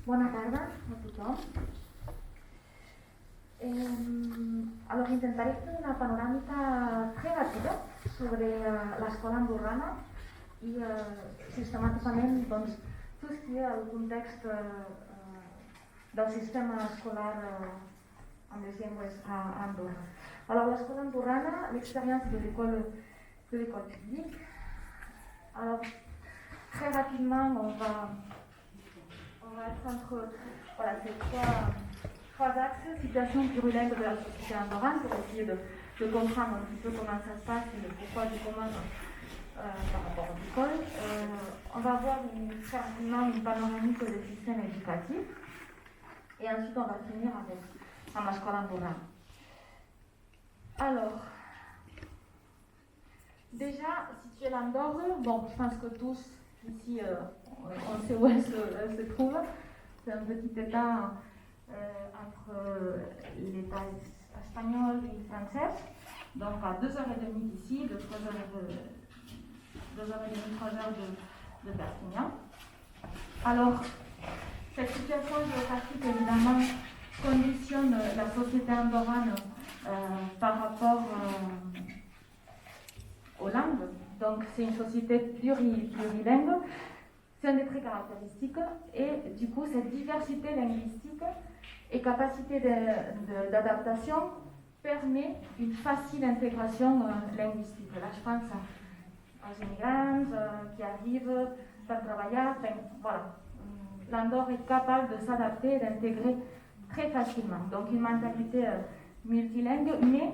Bona tarda a tothom. Alors intentaré fer una panoràmica très ràpida sobre l'escola andorrana i sistemàticament doncs, tot ce qui est el context del sistema escolar amb les llengües a Andorra. Alors l'escola andorrana, l'expérience de l'école publique. Alors très rapidement on va être entre ces trois axes, situation plurilingue de la société andorrane pour essayer de comprendre un petit peu comment ça se passe et le pourquoi du comment par rapport à l'école. On va voir très rapidement une panoramique du système éducatif et ensuite on va finir avec l'école andorrane. Alors, déjà, situé l'Andorre, bon, je pense que tous ici on sait où elle se trouve. C'est un petit état entre l'état espagnol et français, donc à 2h30 d'ici, de 2h30, 3h de Perpignan. Alors, cette situation géographique évidemment conditionne la société andorrane par rapport aux langues. Donc c'est une société plurilingue, c'est un des traits caractéristiques, et du coup cette diversité linguistique et capacité d'adaptation permet une facile intégration linguistique. Là je pense aux immigrants qui arrivent pour travailler, voilà. L'Andorre est capable de s'adapter et d'intégrer très facilement. Donc une mentalité multilingue, mais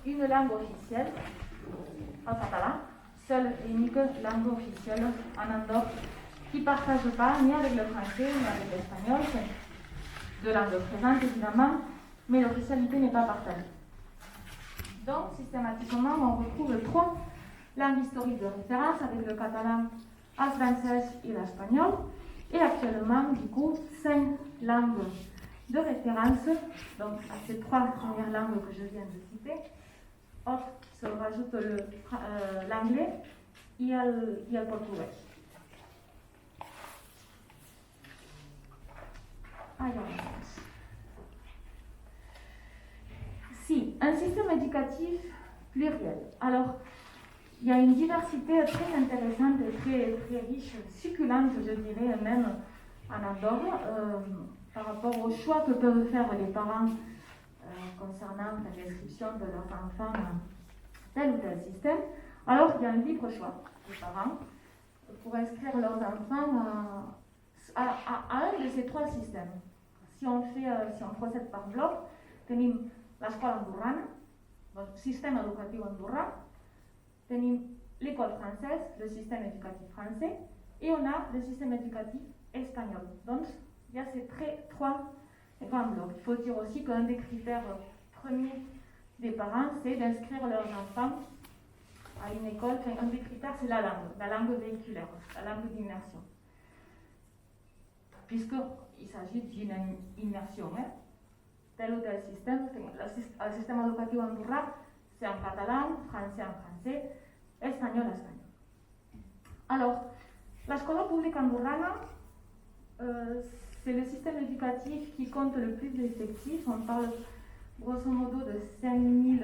une langue officielle, en catalan, seule et unique langue officielle en Andorre, qui ne partage pas ni avec le français ni avec l'espagnol. C'est deux langues présentes évidemment, mais l'officialité n'est pas partagée. Donc systématiquement, on retrouve trois langues historiques de référence avec le catalan, le français et l'espagnol, et actuellement, du coup, 5 langues de référence, donc à ces trois premières langues que je viens de citer. Hop, se rajoute l'anglais et le portugais. Alors, si, un système éducatif pluriel. Alors, il y a une diversité très intéressante et très riche, succulente, je dirais, même en Andorre, par rapport au choix que peuvent faire les parents concernant la description de leurs enfants tel ou tel système. Alors, il y a un libre choix des parents pour inscrire leurs enfants à un de ces trois systèmes. Si on procède par bloc, tenim l'escola andorrana, le système éducatif andorran, tenim l'école française, le système éducatif français, et on a le système éducatif espagnol. Donc, il y a ces trois grands blocs. Il faut dire aussi qu'un des critères premiers des parents, c'est d'inscrire leurs enfants à une école. Enfin, un des critères, c'est la langue véhiculaire, la langue d'immersion. Puisqu'il s'agit d'une immersion. Tel ou tel système, le système éducatif andorran, c'est en catalan, français en français, espagnol en espagnol. Alors, l'escola pública andorrana, c'est le système éducatif qui compte le plus d'effectifs. On parle grosso modo de 5000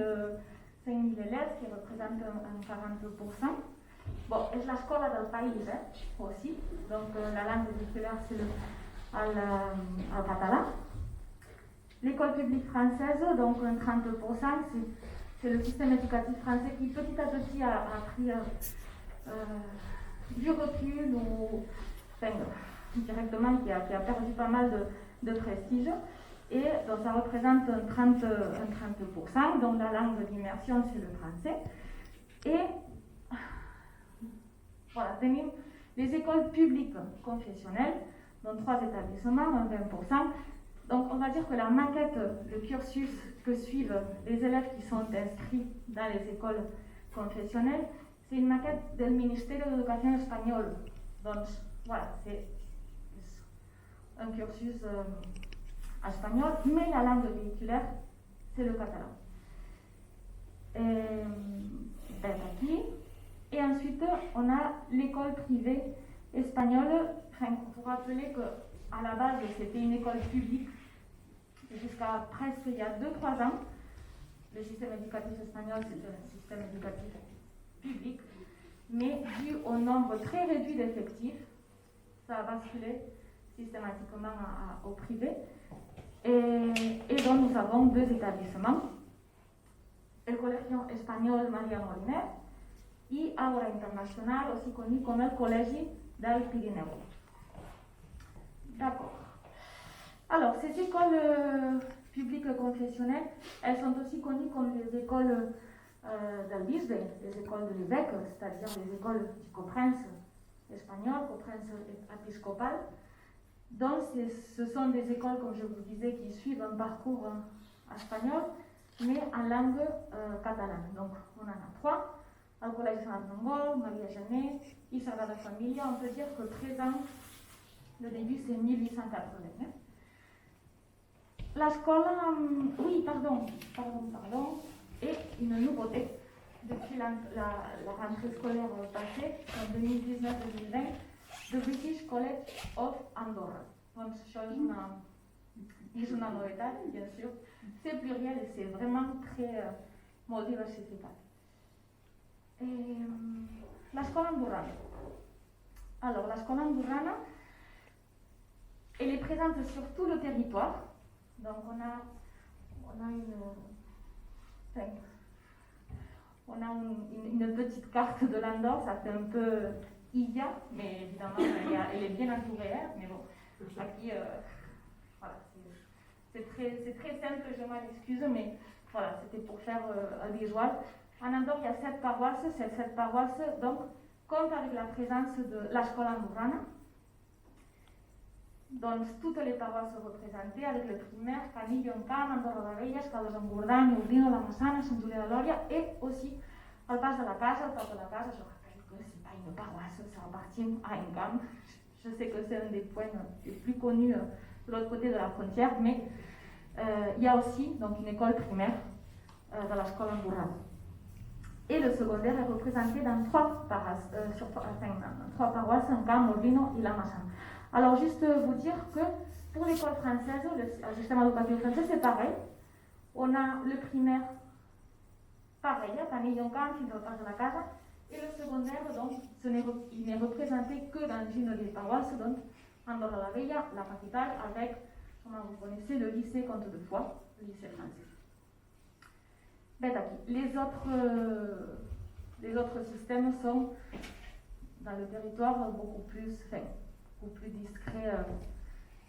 élèves qui représentent un 40%. Bon, c'est l'escola del país aussi, donc la langue véhiculaire c'est le catalan. L'école publique française, donc un 30%, c'est le système éducatif français qui petit à petit a pris du recul ou directement qui a perdu pas mal de prestige. Et donc ça représente un 30%, donc la langue d'immersion c'est le français. Et voilà, les écoles publiques confessionnelles, dans 3 établissements, un 20%. Donc on va dire que la maquette, le cursus que suivent les élèves qui sont inscrits dans les écoles confessionnelles, c'est une maquette du ministère de l'Éducation espagnol. Donc voilà, c'est un cursus espagnol, mais la langue véhiculaire, c'est le catalan. Et ensuite, on a l'école privée espagnole. Enfin, il faut rappeler que à la base, c'était une école publique jusqu'à presque il y a 2-3 ans. Le système éducatif espagnol, c'est un système éducatif public, mais dû au nombre très réduit d'effectifs, ça a basculé systématiquement au privé. Et donc nous avons 2 établissements, le Colegio Español María Moliner et Aura International, aussi connu comme le Collège del Pirineu. D'accord. Alors, ces écoles publiques confessionnelles, elles sont aussi connues comme les écoles d'Albisbe, les écoles de l'évêque, c'est-à-dire les écoles du coprince espagnol, coprince épiscopal. Donc, ce sont des écoles, comme je vous disais, qui suivent un parcours espagnol, mais en langue catalane. Donc, on en a 3. Al Collège Sant Mongol, Maria Janet, et Sagrada Familia. On peut dire que présent, le début, c'est 1880. La scola, oui, pardon. Et une nouveauté depuis la rentrée scolaire passée, en 2019-2020, the British College of Andorra. Donc, c'est une nouvelle, bien sûr. C'est pluriel et c'est vraiment très diversifié. La scola andorrana. Alors, la scola andorrana, elle est présente sur tout le territoire. Donc, on a une petite carte de l'Andorre, ça fait un peu Illa, mais évidemment, elle est bien entourée. Mais bon, aquí, voilà, c'est très simple, je m'en excuse, mais voilà, c'était pour faire visual. En Andorre, il y a 7 paroisses. Ces 7 paroisses, donc, comptent avec la présence de la Scola Andorrana. Donc, toutes les paroisses sont représentées avec le primaire, Canillo, Encamp, Andorra la Vella, Escaldes-Engordany, Ordino, La Massana, Sant Julià de Lòria, et aussi al Pas de la Casa. Al Pas de la Casa, je rappelle que ce n'est pas une paroisse, ça appartient à Encamp. Je sais que c'est un des points les plus connus de l'autre côté de la frontière, mais il y a aussi donc, une école primaire de la Scola Andorrana. Et le secondaire est représenté dans 3 paroisses, Encamp, Ordino et La Massana. Alors, juste vous dire que pour l'école française, le système éducatif français, c'est pareil. On a le primaire, pareil, Canillo, Encamp, au Pas de la Casa, et le secondaire, donc, il n'est représenté que dans une des paroisses, donc, Andorra la Vella, la capitale, avec, comme vous connaissez, le lycée Comte de Foix, le lycée français. Les autres systèmes sont dans le territoire beaucoup plus discrets,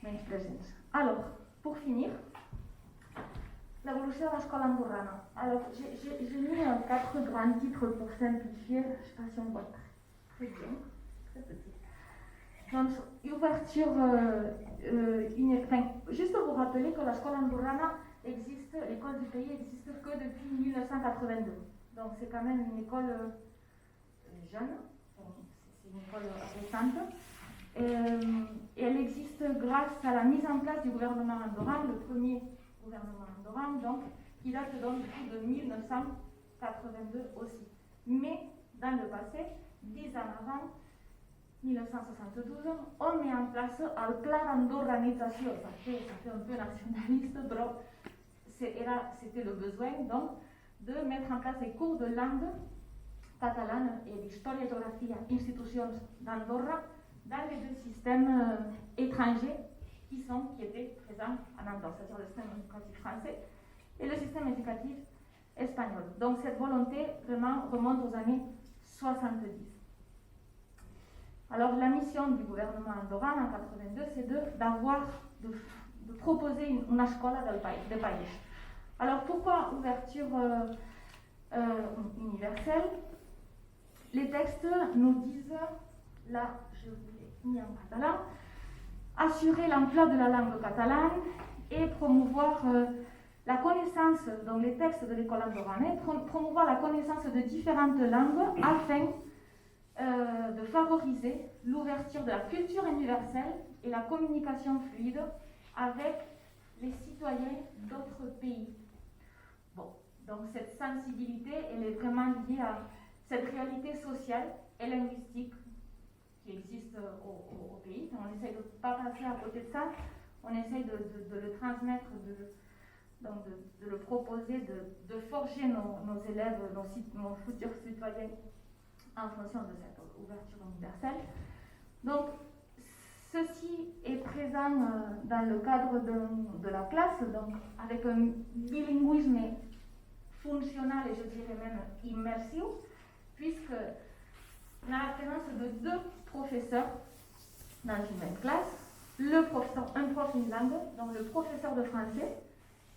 menys presents. Alors, pour finir, l'évolution de la Scola Andorrana. Alors, j'ai mis 4 grands titres pour simplifier, je ne sais pas si on voit très bien, très petit. Donc, ouverture, juste pour vous rappeler que la Scola Andorrana existe, l'école du pays existe que depuis 1982. Donc, c'est quand même une école jeune, c'est une école récente. Et elle existe grâce à la mise en place du gouvernement andorran, le premier gouvernement andorran, donc, qui date donc de 1982 aussi. Mais dans le passé, 10 ans avant, 1972, on met en place le plan d'andorranisation. Ça fait un peu nationaliste, c'était le besoin donc de mettre en place des cours de langue catalane et d'histoire et géographie, institutions d'Andorra, dans les 2 systèmes étrangers qui étaient présents en Andorre, c'est-à-dire le système éducatif français et le système éducatif espagnol. Donc cette volonté vraiment remonte aux années 70. Alors la mission du gouvernement andorran en 82, c'est de proposer une escola del país. Alors pourquoi ouverture universelle? Les textes nous disent, là je vous l'ai mis en catalan, assurer l'emploi de la langue catalane et promouvoir la connaissance, donc les textes de l'école andorrane, promouvoir la connaissance de différentes langues afin de favoriser l'ouverture de la culture universelle et la communication fluide avec les citoyens d'autres pays. Bon, donc cette sensibilité, elle est vraiment liée à cette réalité sociale et linguistique qui existe au pays. On essaye de ne pas passer à côté de ça, on essaye de le transmettre, de le proposer, de forger nos élèves, nos futurs citoyens en fonction de cette ouverture universelle. Donc, ceci est présent dans le cadre de la classe, donc avec un bilinguisme fonctionnel et je dirais même immersif, puisque on a la présence de 2 professeurs dans une même classe, un prof une langue, donc le professeur de français,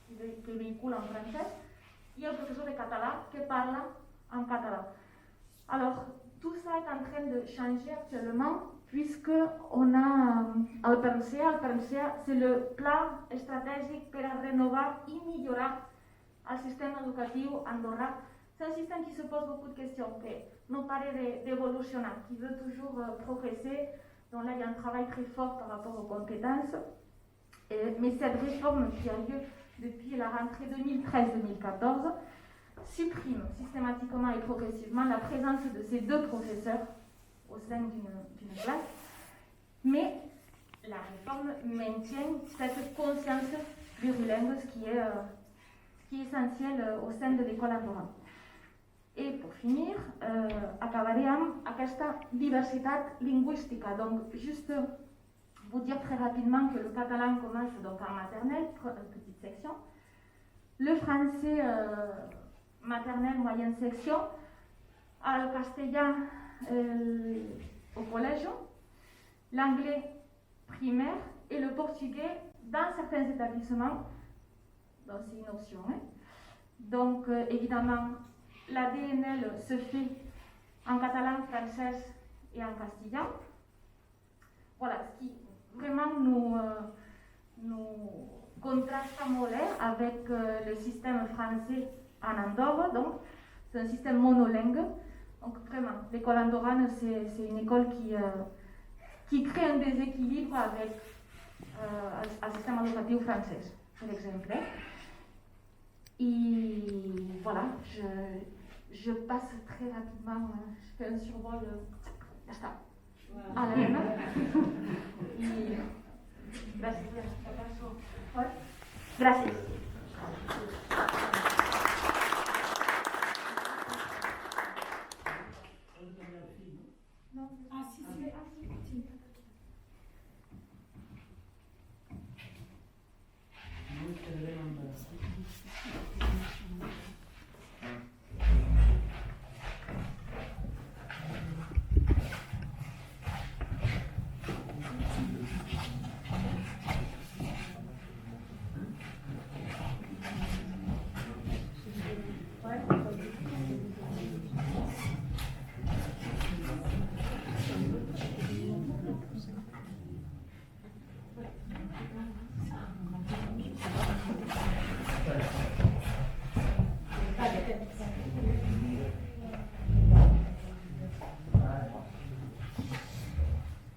qui véhicule en français, et un professeur de catalan qui parle en catalan. Alors, tout ça est en train de changer actuellement, puisque on a el PERNSEA, c'est le plan stratégique pour rénover et améliorer le système éducatif andorran. C'est un système qui se pose beaucoup de questions, qui nous paraît d'évolutionner, qui veut toujours progresser. Donc là, il y a un travail très fort par rapport aux compétences. Mais cette réforme qui a lieu depuis la rentrée 2013-2014 supprime systématiquement et progressivement la présence de ces 2 professeurs au sein d'une classe. Mais la réforme maintient cette conscience plurilingue, ce qui est essentiel au sein de l'école andorrane. Et pour finir, acabaré amb aquesta diversitat lingüística. Donc, juste vous dire très rapidement que le catalan commence donc en maternelle, petite section. Le français maternelle, moyenne section. Le castellan au collège. L'anglais primaire et le portugais dans certains établissements. Donc, c'est une option. Donc, évidemment, la DNL se fait en catalan, français et en castillan. Voilà, ce qui vraiment nous contraste molt avec le système français en Andorre. Donc, c'est un système monolingue. Donc, vraiment, l'école andorrane, c'est une école qui crée un déséquilibre avec un système éducatif français, par exemple. Et voilà, je passe très rapidement, je fais un survol, ya está, a la Elena. Y gracias, gracias.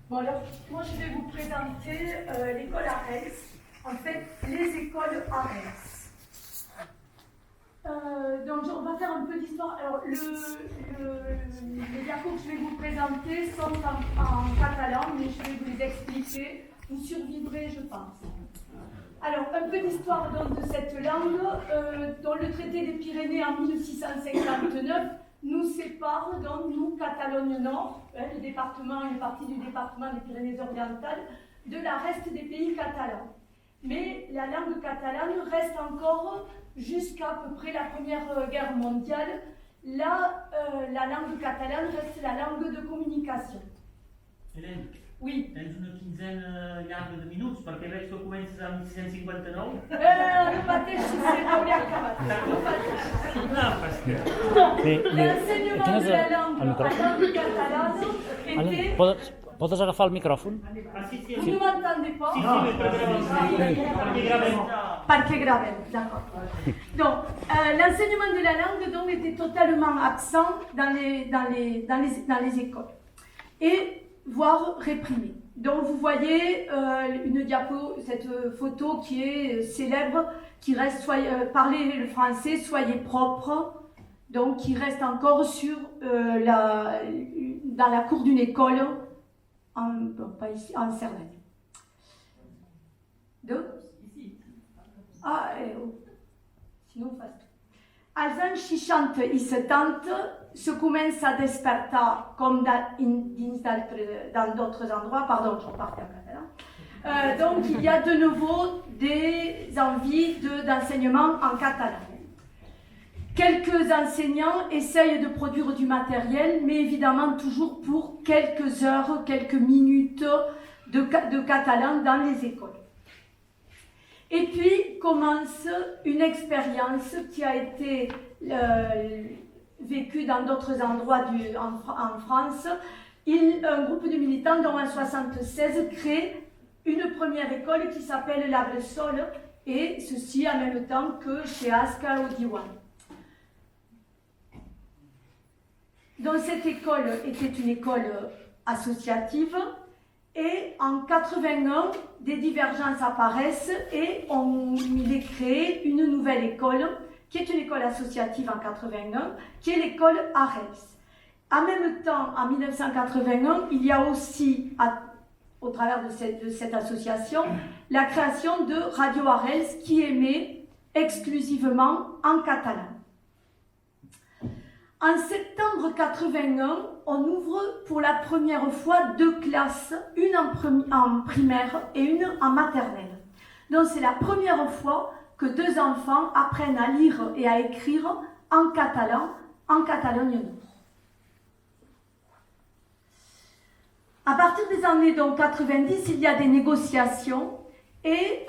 Bon alors, moi je vais vous présenter l'école ARELS, en fait les écoles ARELS. Donc on va faire un peu d'histoire. Alors les diapos que je vais vous présenter sont en catalan, mais je vais vous les expliquer. Vous survivrez, je pense. Alors un peu d'histoire donc de cette langue, dont le traité des Pyrénées en 1659 nous sépare, donc nous, Catalogne Nord, le département, une partie du département des Pyrénées-Orientales, de la reste des pays catalans. Mais la langue catalane reste encore, jusqu'à peu près la Première Guerre mondiale, la langue catalane reste la langue de communication. Hélène, oui. Tens una quinzena llarga de minuts, perquè veig que comences amb 1659. No pateix, si s'hauria acabat. No pateix. No, perquè... L'ensenyament de la langue catalana était... Podes agafar el micròfon? Sí. Vous ne m'entendez pas? Sí, perquè gravem. Perquè gravem, d'accord. Donc, l'enseignement de la langue donc, était totalement absent dans les écoles. Et voire réprimé. Donc vous voyez une diapo, cette photo qui est célèbre, qui reste parler le français, soyez propre, donc qui reste encore dans la cour d'une école pas ici, en Cerdagne. Sinon, fast. Als anys 60 i 70 se comença a despertar, com dans d'autres endroits, pardon, je repartais en catalan, donc il y a de nouveau des envies d'enseignement en catalan. Quelques enseignants essayent de produire du matériel, mais évidemment toujours pour quelques heures, quelques minutes de catalan dans les écoles. Et puis commence une expérience qui a été vécue dans d'autres endroits en France. Un groupe de militants, dont en 1976, crée une première école qui s'appelle La Bressole, et ceci en même temps que chez Aska au Diwan. Donc cette école était une école associative, et en 81, des divergences apparaissent et il est créé une nouvelle école, qui est une école associative en 81, qui est l'école Arels. En même temps, en 1981, il y a aussi, au travers de cette association, la création de Radio Arels, qui émet exclusivement en catalan. En septembre 81, on ouvre pour la première fois 2 classes, une en primaire et une en maternelle. Donc c'est la première fois que 2 enfants apprennent à lire et à écrire en catalan, en Catalogne Nord. À partir des années 90, il y a des négociations. Et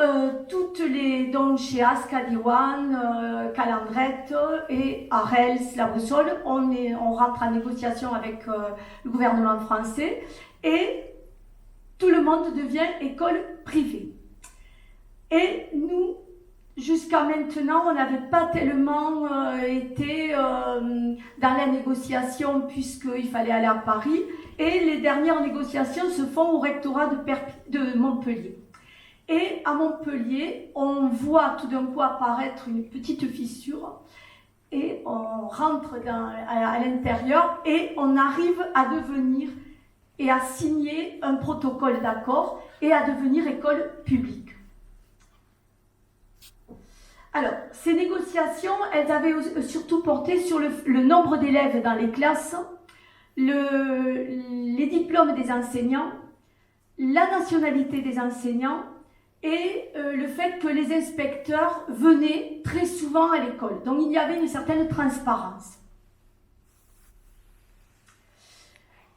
toutes les, donc chez Aska, Diwan, Calandrette et Arels, La Bressole, on rentre en négociation avec le gouvernement français et tout le monde devient école privée. Et nous, jusqu'à maintenant, on n'avait pas tellement été dans la négociation puisqu'il fallait aller à Paris, et les dernières négociations se font au rectorat de Montpellier. Et à Montpellier, on voit tout d'un coup apparaître une petite fissure et on rentre à l'intérieur et on arrive à devenir et à signer un protocole d'accord et à devenir école publique. Alors, ces négociations, elles avaient surtout porté sur le nombre d'élèves dans les classes, les diplômes des enseignants, la nationalité des enseignants, et le fait que les inspecteurs venaient très souvent à l'école. Donc il y avait une certaine transparence.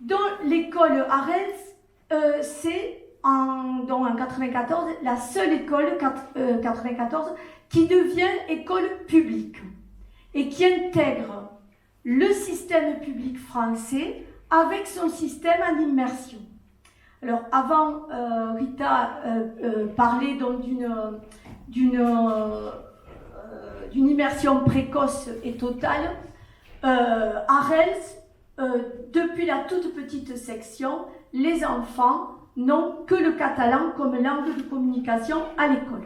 Dans l'école Arels, c'est en 1994 la seule école 94 qui devient école publique et qui intègre le système public français avec son système en immersion. Alors, avant, Rita parlait donc d'une immersion précoce et totale. Arels, depuis la toute petite section, les enfants n'ont que le catalan comme langue de communication à l'école.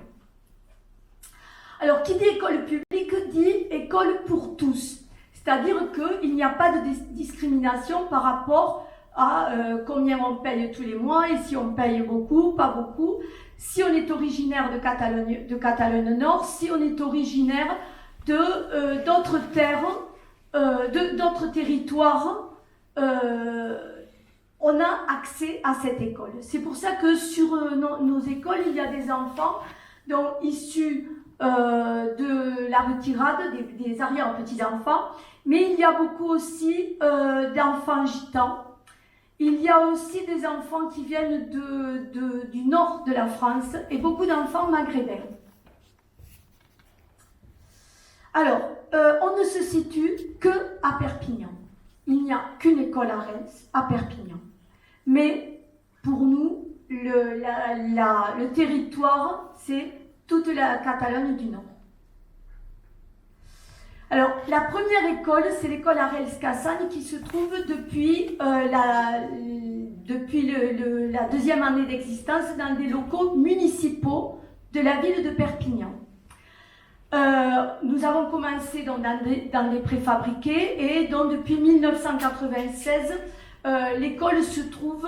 Alors, qui dit école publique dit école pour tous, c'est-à-dire qu'il n'y a pas de discrimination par rapport à combien on paye tous les mois, et si on paye beaucoup, pas beaucoup, si on est originaire de Catalogne Nord, si on est originaire d'autres terres, d'autres territoires, on a accès à cette école. C'est pour ça que sur nos écoles, il y a des enfants issus de la retirade, des arrière-petits-enfants, mais il y a beaucoup aussi d'enfants gitans. Il y a aussi des enfants qui viennent du nord de la France et beaucoup d'enfants maghrébins. Alors, on ne se situe qu'à Perpignan. Il n'y a qu'une école Arels à Perpignan. Mais pour nous, le territoire, c'est toute la Catalogne du Nord. Alors, la première école, c'est l'école Arels-Cassagne qui se trouve depuis la deuxième année d'existence dans des locaux municipaux de la ville de Perpignan. Nous avons commencé dans des préfabriqués et donc depuis 1996, l'école se trouve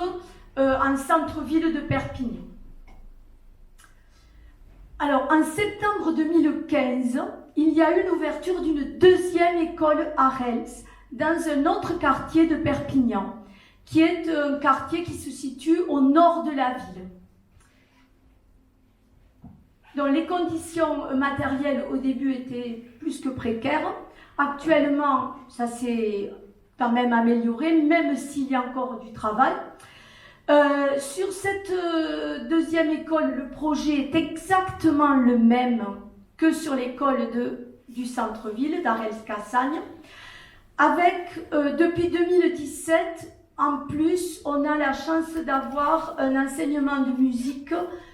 en centre-ville de Perpignan. Alors, en septembre 2015, il y a eu l'ouverture d'une deuxième école à Rels, dans un autre quartier de Perpignan, qui est un quartier qui se situe au nord de la ville. Donc, les conditions matérielles au début étaient plus que précaires. Actuellement, ça s'est quand même amélioré, même s'il y a encore du travail. Sur cette deuxième école, le projet est exactement le même que sur l'école du centre-ville, d'Arels-Cassagne. Avec, depuis 2017, en plus, on a la chance d'avoir un enseignement de musique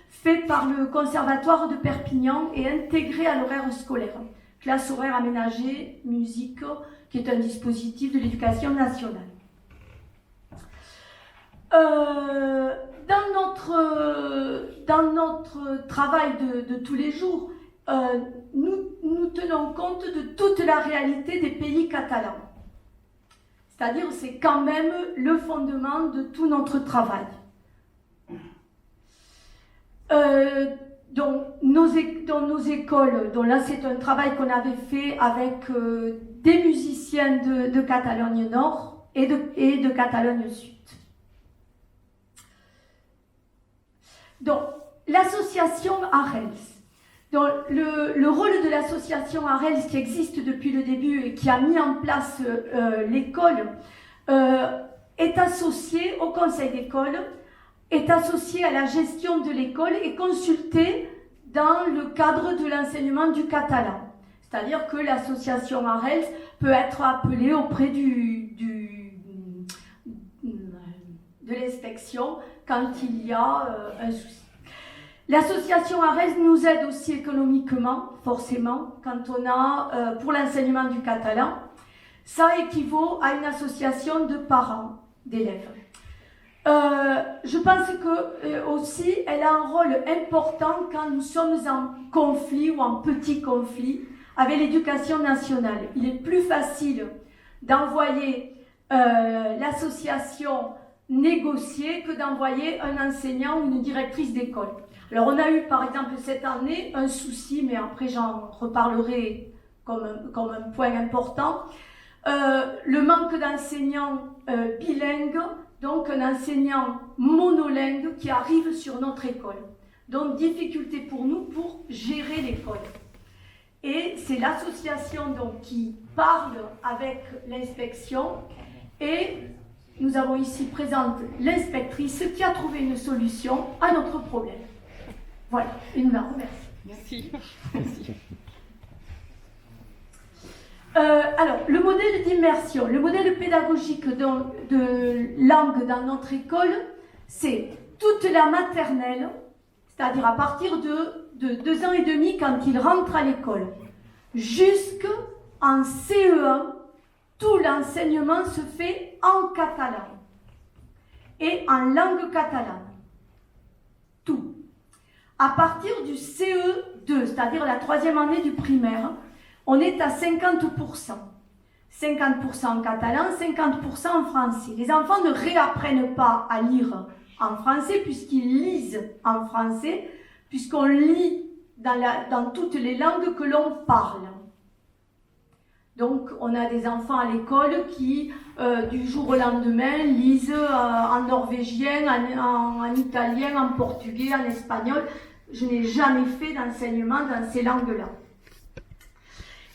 fait par le Conservatoire de Perpignan et intégré à l'horaire scolaire. Classe horaire aménagée, musique, qui est un dispositif de l'éducation nationale. Dans notre travail de tous les jours, nous tenons compte de toute la réalité des pays catalans. C'est-à-dire, c'est quand même le fondement de tout notre travail. Dans nos écoles, donc là c'est un travail qu'on avait fait avec des musiciens de Catalogne Nord et de Catalogne Sud. Donc, l'association Arels. Donc, le rôle de l'association Arels, qui existe depuis le début et qui a mis en place l'école, est associé au conseil d'école, est associé à la gestion de l'école et consulté dans le cadre de l'enseignement du catalan. C'est-à-dire que l'association Arels peut être appelée auprès de l'inspection quand il y a un souci. L'association Arels nous aide aussi économiquement, forcément, quand on a, pour l'enseignement du catalan. Ça équivaut à une association de parents d'élèves. Je pense que aussi, elle a un rôle important quand nous sommes en conflit ou en petit conflit avec l'éducation nationale. Il est plus facile d'envoyer l'association négocier que d'envoyer un enseignant ou une directrice d'école. Alors on a eu par exemple cette année un souci, mais après j'en reparlerai comme un point important, le manque d'enseignants bilingues, donc un enseignant monolingue qui arrive sur notre école. Donc difficulté pour nous pour gérer l'école. Et c'est l'association donc qui parle avec l'inspection et nous avons ici présente l'inspectrice qui a trouvé une solution à notre problème. Voilà, et nous la remercions. Merci. Alors, le modèle d'immersion, le modèle pédagogique de langue dans notre école, c'est toute la maternelle, c'est-à-dire à partir de 2 ans et demi quand il rentre à l'école, jusqu'en CE1, tout l'enseignement se fait en catalan et en langue catalane. Tout. À partir du CE2, c'est-à-dire la 3e année du primaire, on est à 50%. 50% en catalan, 50% en français. Les enfants ne réapprennent pas à lire en français puisqu'ils lisent en français, puisqu'on lit dans toutes les langues que l'on parle. Donc, on a des enfants à l'école qui, du jour au lendemain, lisent en norvégien, en italien, en portugais, en espagnol. Je n'ai jamais fait d'enseignement dans ces langues-là.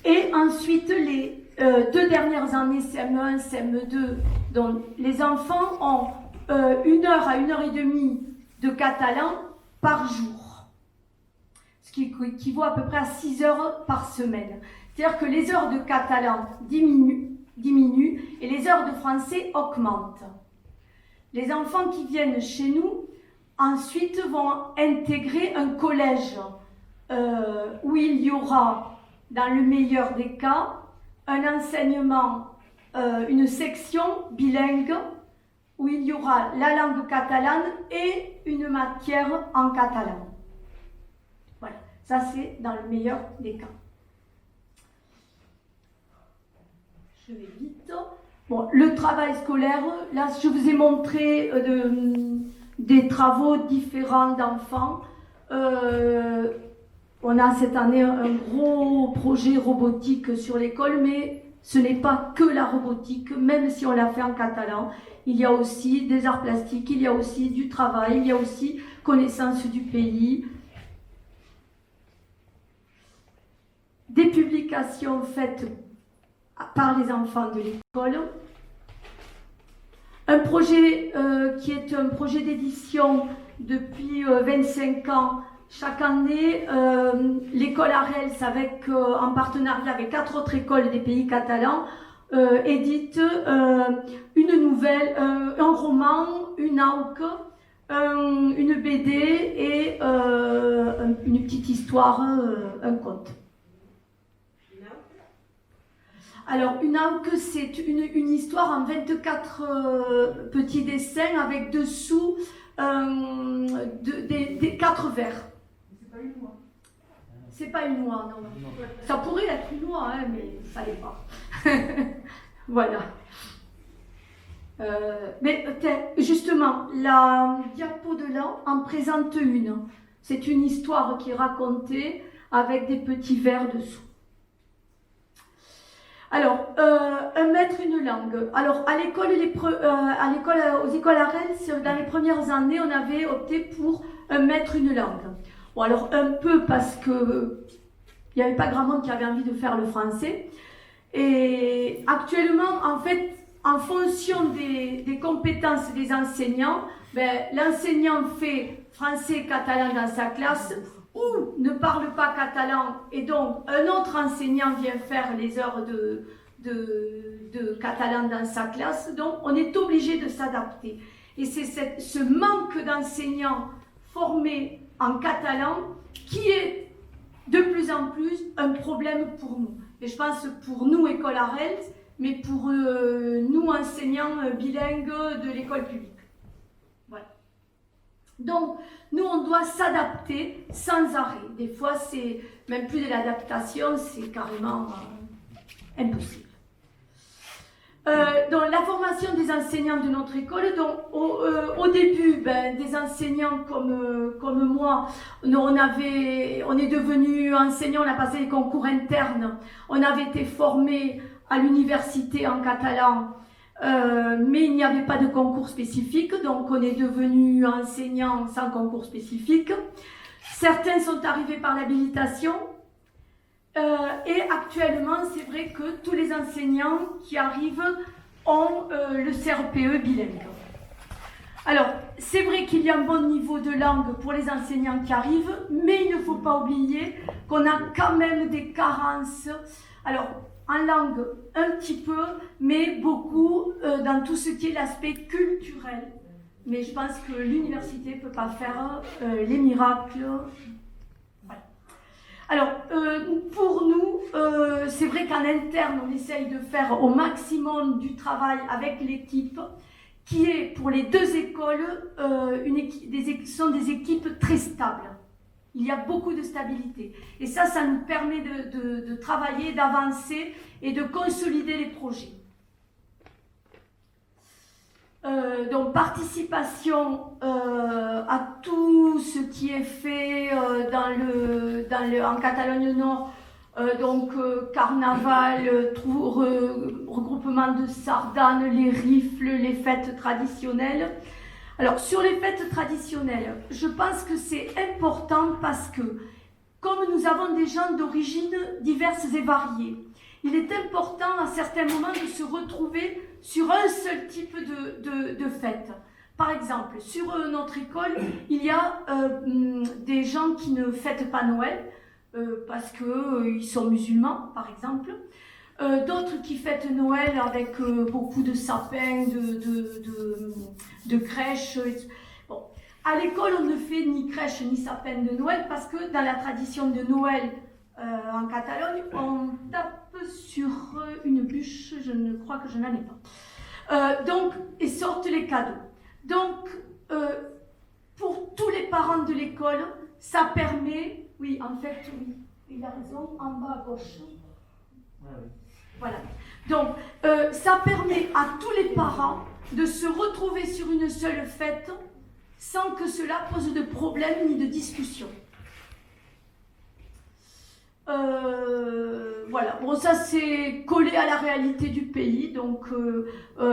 Et ensuite, les 2 dernières années, CM1, CM2, donc les enfants ont 1 heure à 1 heure et demie de catalan par jour, ce qui équivaut à peu près à 6 heures par semaine. C'est-à-dire que les heures de catalan diminuent et les heures de français augmentent. Les enfants qui viennent chez nous, ensuite, vont intégrer un collège où il y aura, dans le meilleur des cas, un enseignement, une section bilingue où il y aura la langue catalane et une matière en catalan. Voilà, ça c'est dans le meilleur des cas. Je vais vite. Bon, le travail scolaire, là je vous ai montré des travaux différents d'enfants. On a cette année un gros projet robotique sur l'école, mais ce n'est pas que la robotique, même si on l'a fait en catalan. Il y a aussi des arts plastiques, il y a aussi du travail, il y a aussi connaissance du pays. Des publications faites par les enfants de l'école. Un projet qui est un projet d'édition depuis 25 ans. Chaque année, l'école Arels, en partenariat avec 4 autres écoles des pays catalans, édite une nouvelle, un roman, une AUC, une BD et une petite histoire, un conte. Alors, une AUC, c'est une histoire en 24 petits dessins avec dessous des 4 vers. C'est pas une noix, non. Ça pourrait être une noix, hein, mais ça l'est pas. Voilà. Mais justement, la diapo de là en présente une. C'est une histoire qui est racontée avec des petits vers dessous. Alors, un maître, une langue. Alors, à l'école, aux écoles Arels, dans les premières années, on avait opté pour un maître, une langue. Bon, alors, un peu parce que il n'y avait pas grand monde qui avait envie de faire le français. Et actuellement, en fait, en fonction des compétences des enseignants, l'enseignant fait français, catalan dans sa classe, ou ne parle pas catalan, et donc un autre enseignant vient faire les heures de catalan dans sa classe, donc on est obligé de s'adapter. Et c'est ce manque d'enseignants formés en catalan qui est de plus en plus un problème pour nous. Et je pense pour nous, École Arels, mais pour nous, enseignants bilingues de l'école publique. Voilà. Donc, nous, on doit s'adapter sans arrêt. Des fois, c'est même plus de l'adaptation, c'est carrément impossible. Donc, la formation des enseignants de notre école, donc, au début, des enseignants comme moi, on est devenu enseignants, on a passé les concours internes, on avait été formés à l'université en catalan, mais il n'y avait pas de concours spécifique, donc on est devenu enseignants sans concours spécifique. Certains sont arrivés par l'habilitation. Et actuellement, c'est vrai que tous les enseignants qui arrivent ont le CRPE bilingue. Alors, c'est vrai qu'il y a un bon niveau de langue pour les enseignants qui arrivent, mais il ne faut pas oublier qu'on a quand même des carences. Alors, en langue, un petit peu, mais beaucoup dans tout ce qui est l'aspect culturel. Mais je pense que l'université ne peut pas faire les miracles. Alors, pour nous, c'est vrai qu'en interne, on essaye de faire au maximum du travail avec l'équipe, qui est, pour les 2 écoles, sont des équipes très stables. Il y a beaucoup de stabilité. Et ça nous permet de travailler, d'avancer et de consolider les projets. Donc participation à tout ce qui est fait en Catalogne Nord, carnaval, regroupement de sardanes, les rifles, les fêtes traditionnelles. Alors sur les fêtes traditionnelles, je pense que c'est important parce que comme nous avons des gens d'origine diverses et variées, il est important à certains moments de se retrouver sur un seul type de fête. Par exemple, sur notre école, il y a des gens qui ne fêtent pas Noël parce qu'ils sont musulmans, par exemple. D'autres qui fêtent Noël avec beaucoup de sapins, de crèches. Bon. À l'école, on ne fait ni crèche ni sapin de Noël parce que dans la tradition de Noël en Catalogne, on tape sur une bûche, je ne crois que je n'en ai pas. Et sortent les cadeaux. Donc, pour tous les parents de l'école, ça permet, oui, en fait, oui, il a raison, en bas à gauche. Voilà. Donc, ça permet à tous les parents de se retrouver sur une seule fête sans que cela pose de problème ni de discussion. Voilà, bon ça c'est collé à la réalité du pays, donc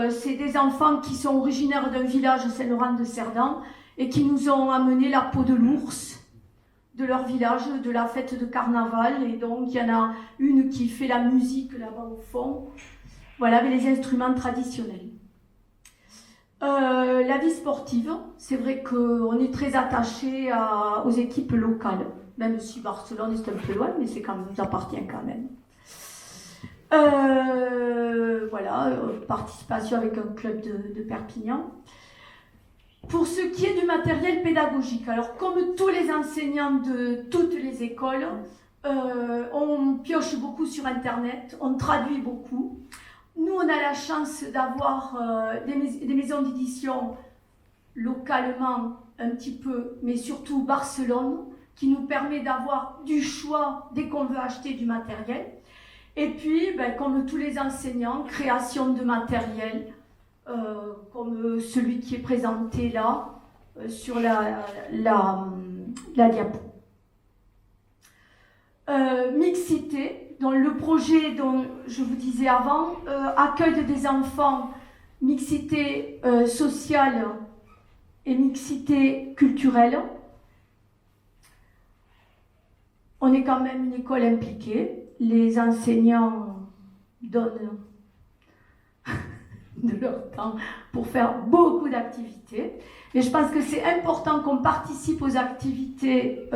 c'est des enfants qui sont originaires d'un village Saint-Laurent de Cerdan et qui nous ont amené la peau de l'ours de leur village, de la fête de carnaval, et donc il y en a une qui fait la musique là-bas au fond, voilà, avec les instruments traditionnels. La vie sportive, c'est vrai qu'on est très attaché aux équipes locales, même si Barcelone est un peu loin, mais c'est quand même, nous appartient quand même. Voilà, participation avec un club de Perpignan. Pour ce qui est du matériel pédagogique, alors comme tous les enseignants de toutes les écoles, on pioche beaucoup sur Internet, on traduit beaucoup. Nous, on a la chance d'avoir des maisons d'édition localement un petit peu, mais surtout Barcelone, qui nous permet d'avoir du choix dès qu'on veut acheter du matériel. Et puis, comme tous les enseignants, création de matériel, comme celui qui est présenté là, sur la diapo. Mixité, dont le projet dont je vous disais avant, accueil des enfants, mixité sociale et mixité culturelle. On est quand même une école impliquée. Les enseignants donnent de leur temps pour faire beaucoup d'activités. Mais je pense que c'est important qu'on participe aux activités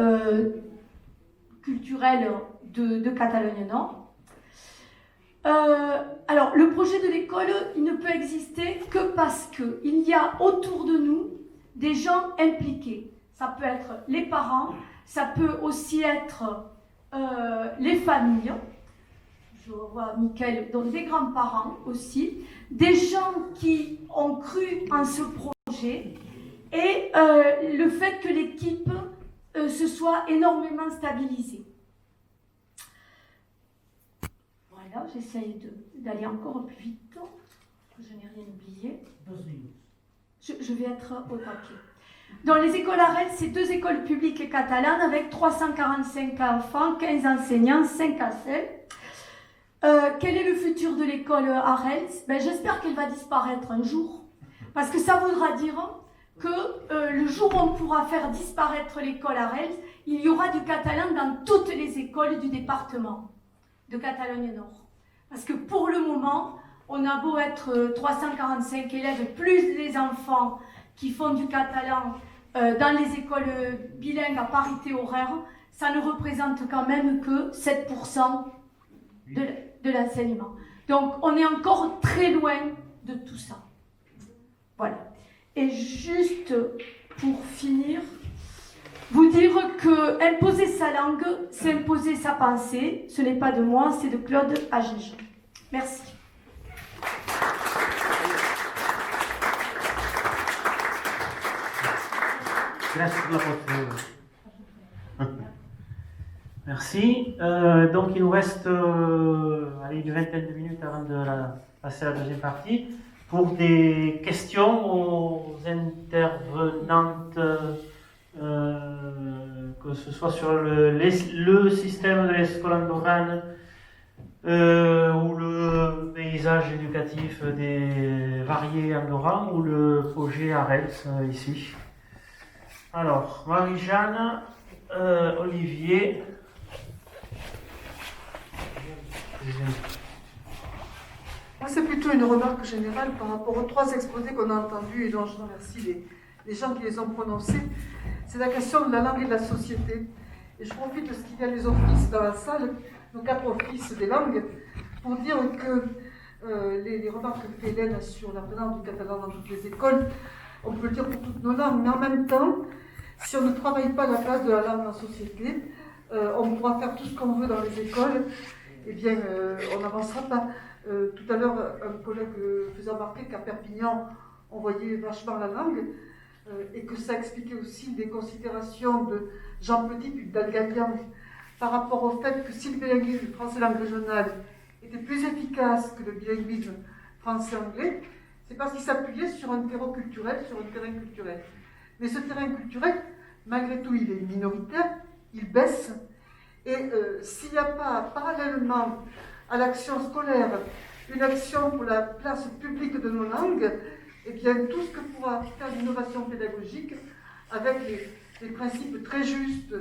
culturelles de Catalogne Nord. Alors, le projet de l'école, il ne peut exister que parce qu'il y a autour de nous des gens impliqués. Ça peut être les parents, ça peut aussi être les familles. Je vois Mickaël, donc des grands-parents aussi, des gens qui ont cru en ce projet et le fait que l'équipe se soit énormément stabilisée. Voilà, j'essaye d'aller encore plus vite, que je n'ai rien oublié. 12 minutes. Je vais être au papier. Dans les écoles Arels, c'est 2 écoles publiques catalanes avec 345 enfants, 15 enseignants, 5 ASEL. Quel est le futur de l'école Arels? J'espère qu'elle va disparaître un jour, parce que ça voudra dire que le jour où on pourra faire disparaître l'école Arels, il y aura du catalan dans toutes les écoles du département de Catalogne Nord. Parce que pour le moment, on a beau être 345 élèves, plus les enfants qui font du catalan dans les écoles bilingues à parité horaire, ça ne représente quand même que 7% de l'enseignement. Donc, on est encore très loin de tout ça. Voilà. Et juste pour finir, vous dire que imposer sa langue, c'est imposer sa pensée. Ce n'est pas de moi, c'est de Claude Agege. Merci. Grazie per la porte. Merci. Donc il nous reste une vingtaine de minutes avant de passer à la deuxième partie. Pour des questions aux intervenantes, que ce soit sur le système de l'école andorrane ou le paysage éducatif des variés andorrans ou le projet Arels ici. Alors, Marie-Jeanne, Olivier. Moi, c'est plutôt une remarque générale par rapport aux 3 exposés qu'on a entendus et dont je remercie les gens qui les ont prononcés. C'est la question de la langue et de la société. Et je profite de ce qu'il y a les offices dans la salle, nos 4 offices des langues, pour dire que les remarques que fait Hélène sur la présence du catalan dans toutes les écoles, on peut le dire pour toutes nos langues, mais en même temps, si on ne travaille pas la place de la langue en société, on pourra faire tout ce qu'on veut dans les écoles, eh bien, on n'avancera pas. Tout à l'heure, un collègue faisait remarquer qu'à Perpignan, on voyait vachement la langue, et que ça expliquait aussi des considérations de Jean Petit puis d'Algalian par rapport au fait que si le bilinguisme français-langue régionale était plus efficace que le bilinguisme français-anglais, c'est parce qu'il s'appuyait sur un terreau culturel, sur un terrain culturel. Mais ce terrain culturel, malgré tout, il est minoritaire, il baisse. Et s'il n'y a pas, parallèlement à l'action scolaire, une action pour la place publique de nos langues, eh bien, tout ce que pourra faire l'innovation pédagogique, avec les principes très justes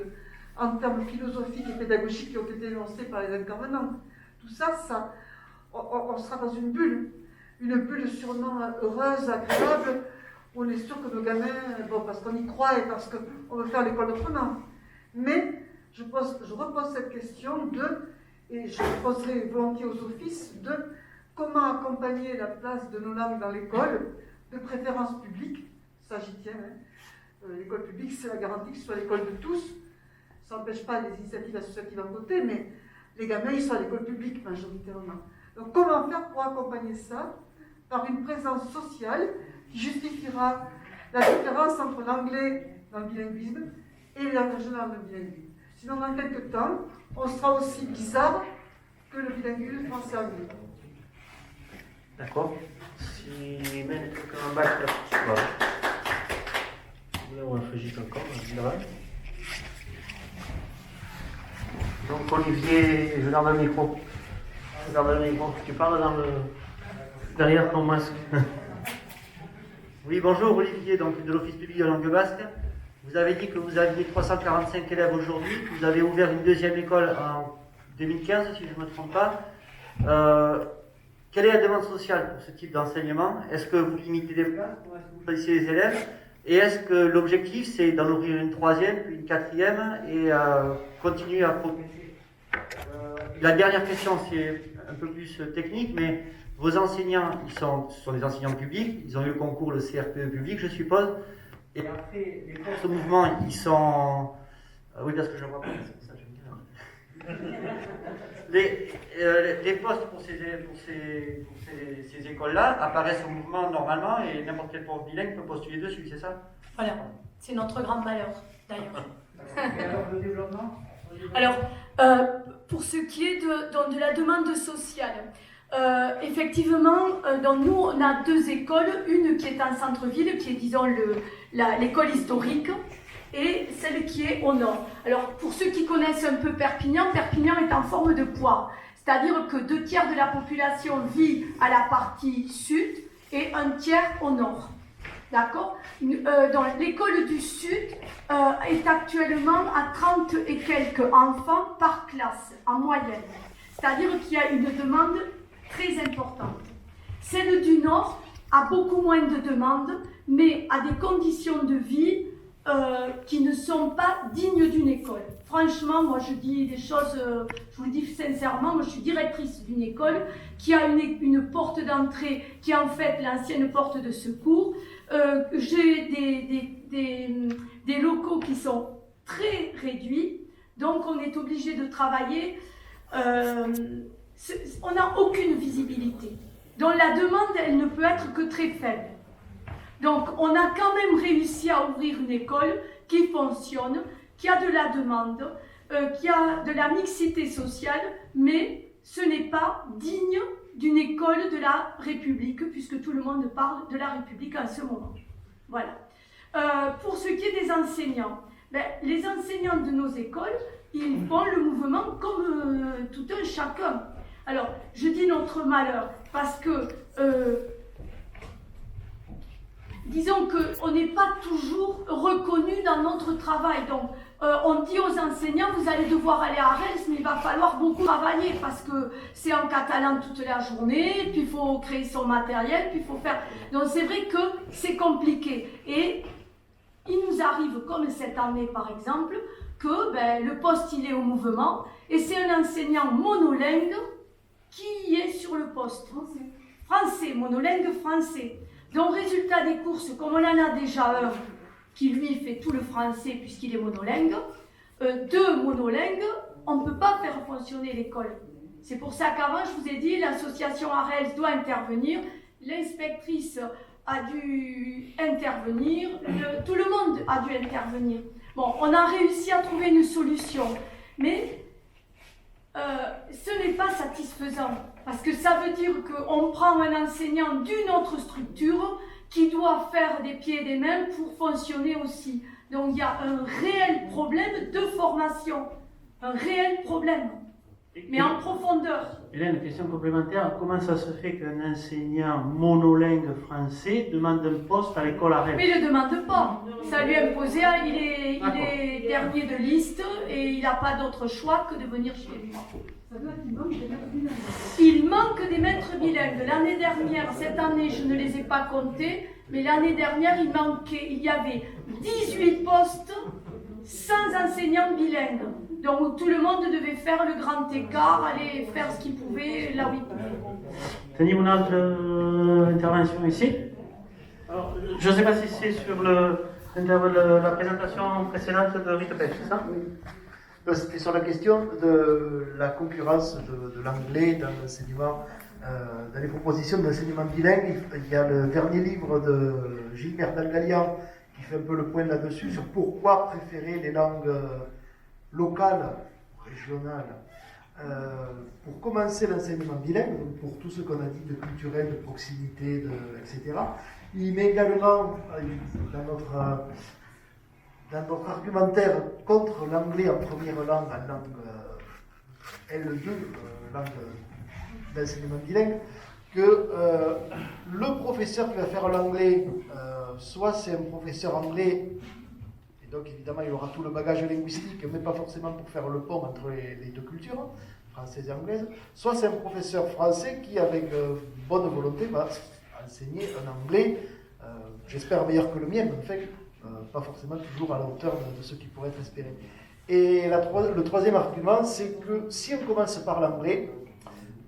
en termes philosophiques et pédagogiques qui ont été énoncés par les intervenants, tout ça, on sera dans une bulle sûrement heureuse, agréable, où on est sûr que nos gamins, bon, parce qu'on y croit et parce qu'on veut faire l'école autrement. Mais je repose cette question et je poserai volontiers aux offices, de comment accompagner la place de nos langues dans l'école, de préférence publique, ça j'y tiens, hein. L'école publique, c'est la garantie que ce soit l'école de tous. Ça n'empêche pas les initiatives associatives à côté, mais les gamins, ils sont à l'école publique majoritairement. Donc comment faire pour accompagner ça par une présence sociale qui justifiera la différence entre l'anglais dans le bilinguisme et les langues régionales dans le bilinguisme. Sinon, dans quelques temps, on sera aussi bizarre que le bilinguisme français-anglais. D'accord. Si même quelqu'un en bas, voilà. Là, on réfléchit encore, là. Donc Olivier, je garde le micro. Tu parles derrière ton masque. Oui, bonjour Olivier, donc de l'Office public de langue basque. Vous avez dit que vous aviez 345 élèves aujourd'hui. Vous avez ouvert une deuxième école en 2015, si je ne me trompe pas. Quelle est la demande sociale pour ce type d'enseignement? Est-ce que vous limitez les places? Comment est-ce que vous choisissez les élèves? Et est-ce que l'objectif, c'est d'en ouvrir une troisième, puis une quatrième, et continuer à progresser? La dernière question, c'est un peu plus technique, mais vos enseignants, ce sont des enseignants publics, ils ont eu le concours, le CRPE public, je suppose. Et après, les forces de mouvement, ils sont... oui, parce que je ne vois pas, c'est pour ça que je me dis... Les postes pour ces écoles-là apparaissent au mouvement normalement, et n'importe quel prof bilingue peut postuler dessus, c'est ça? Voilà, c'est notre grand malheur, d'ailleurs. Et alors, le développement? Alors, pour ce qui est de la demande sociale, effectivement, donc nous, on a deux écoles, une qui est en centre-ville, qui est, disons, l'école historique, et celle qui est au nord. Alors, pour ceux qui connaissent un peu Perpignan, Perpignan est en forme de poire, c'est-à-dire que 2/3 de la population vit à la partie sud et 1/3 au nord. D'accord? Donc, l'école du Sud est actuellement à 30 et quelques enfants par classe, en moyenne. C'est-à-dire qu'il y a une demande très importante. Celle du Nord a beaucoup moins de demandes, mais a des conditions de vie qui ne sont pas dignes d'une école. Franchement, moi je dis des choses, je vous le dis sincèrement, moi je suis directrice d'une école qui a une porte d'entrée qui est en fait l'ancienne porte de secours. J'ai des locaux qui sont très réduits, donc on est obligé de travailler, on n'a aucune visibilité. Donc la demande, elle ne peut être que très faible. Donc on a quand même réussi à ouvrir une école qui fonctionne, qui a de la demande, qui a de la mixité sociale, mais ce n'est pas digne d'une école de la République, puisque tout le monde parle de la République en ce moment. Voilà. Pour ce qui est des enseignants, les enseignants de nos écoles, ils font le mouvement comme tout un chacun. Alors, je dis notre malheur, parce que, disons qu'on n'est pas toujours reconnu dans notre travail. Donc, on dit aux enseignants, vous allez devoir aller à Reims, mais il va falloir beaucoup travailler parce que c'est en catalan toute la journée, puis il faut créer son matériel, puis il faut faire... Donc c'est vrai que c'est compliqué. Et il nous arrive, comme cette année par exemple, que le poste il est au mouvement, et c'est un enseignant monolingue qui est sur le poste. Français, monolingue français. Donc résultat des courses, comme on en a déjà un, qui lui fait tout le français puisqu'il est monolingue, deux monolingues, on ne peut pas faire fonctionner l'école. C'est pour ça qu'avant, je vous ai dit, l'association ARELS doit intervenir, l'inspectrice a dû intervenir, tout le monde a dû intervenir. Bon, on a réussi à trouver une solution, mais ce n'est pas satisfaisant, parce que ça veut dire qu'on prend un enseignant d'une autre structure qui doit doit faire des pieds et des mains pour fonctionner aussi. Donc il y a un réel problème de formation, un réel problème, mais en profondeur. Hélène, question complémentaire. Comment ça se fait qu'un enseignant monolingue français demande un poste à l'école arabe? Mais il ne le demande pas. Ça lui est imposé, il est dernier de liste et il n'a pas d'autre choix que de venir chez lui. Il manque des maîtres bilingues. L'année dernière, cette année, je ne les ai pas comptés, mais l'année dernière, il y avait 18 postes sans enseignants bilingues. Donc tout le monde devait faire le grand écart, aller faire ce qu'il pouvait là où il pouvait. Tenez une autre intervention ici. Alors, je ne sais pas si c'est sur la présentation précédente de Rite Pêche, c'est ça? Oui. C'était sur la question de la concurrence de l'anglais dans l'enseignement, dans les propositions d'enseignement bilingue. Il y a le dernier livre de Gilbert Dalgalian qui fait un peu le point là-dessus sur pourquoi préférer les langues locales, régionales, pour commencer l'enseignement bilingue, donc pour tout ce qu'on a dit de culturel, de proximité, etc. Il met également dans notre argumentaire contre l'anglais en première langue, en langue L2, langue d'enseignement bilingue, que le professeur qui va faire l'anglais, soit c'est un professeur anglais, et donc évidemment il aura tout le bagage linguistique, mais pas forcément pour faire le pont entre les deux cultures, française et anglaise, soit c'est un professeur français qui, avec bonne volonté, va enseigner un anglais, j'espère meilleur que le mien, mais en fait, pas forcément toujours à la hauteur de ce qui pourrait être espéré. Et le troisième argument, c'est que si on commence par l'anglais,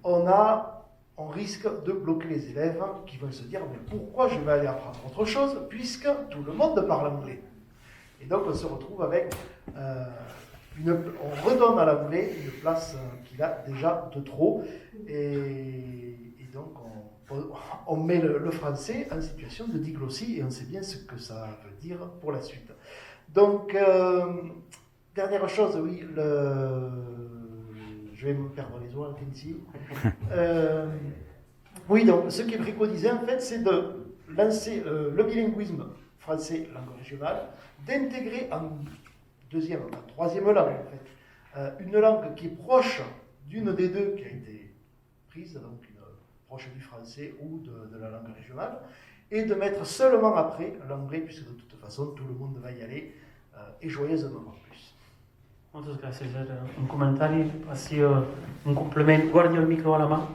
on risque de bloquer les élèves qui vont se dire « mais pourquoi je vais aller apprendre autre chose puisque tout le monde parle anglais ?» Et donc on se retrouve avec, on redonne à l'anglais une place qu'il a déjà de trop, et donc on met le français en situation de diglossie, et on sait bien ce que ça veut dire pour la suite. Donc, dernière chose, oui, je vais me perdre les oies ici. Oui, donc ce qui est préconisé en fait, c'est de lancer le bilinguisme français langue régionale, d'intégrer en troisième langue en fait, une langue qui est proche d'une des deux qui a été prise, donc proche du français ou de la langue régionale, et de mettre seulement après l'anglais, puisque de toute façon tout le monde va y aller, et joyeusement en plus. Muchas gracias. Un comentario, así un complemento. Guardi el micro a la main.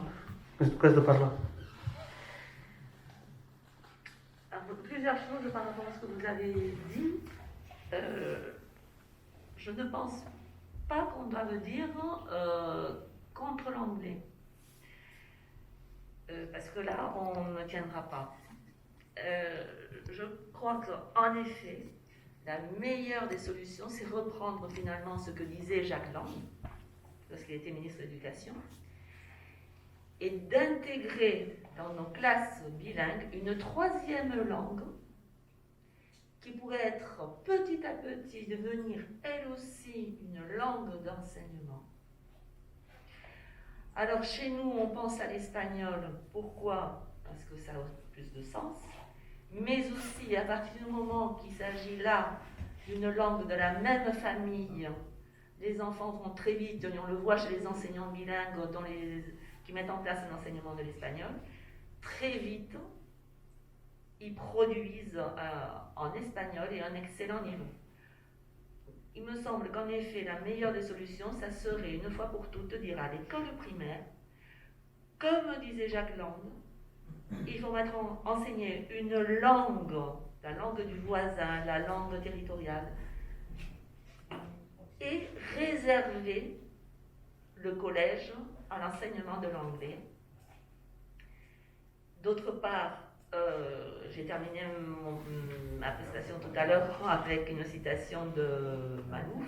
Qu'est-ce de parler? Plusieurs choses par rapport à ce que vous avez dit. Je ne pense pas qu'on doive dire contre l'anglais. Parce que là, on ne tiendra pas. Je crois qu'en effet, la meilleure des solutions, c'est reprendre finalement ce que disait Jacques Lang, lorsqu'il était ministre de l'Éducation, et d'intégrer dans nos classes bilingues une troisième langue qui pourrait être petit à petit devenir elle aussi une langue d'enseignement. Alors chez nous, on pense à l'espagnol. Pourquoi? Parce que ça a plus de sens. Mais aussi, à partir du moment qu'il s'agit là d'une langue de la même famille, les enfants vont très vite, on le voit chez les enseignants bilingues qui mettent en place un enseignement de l'espagnol, très vite, ils produisent en espagnol et un excellent niveau. Il me semble qu'en effet, la meilleure des solutions, ça serait, une fois pour toutes, de dire à l'école primaire, comme disait Jacques Lang, il faut enseigner une langue, la langue du voisin, la langue territoriale, et réserver le collège à l'enseignement de l'anglais. D'autre part, j'ai terminé ma prestation tout à l'heure avec une citation de Malouf.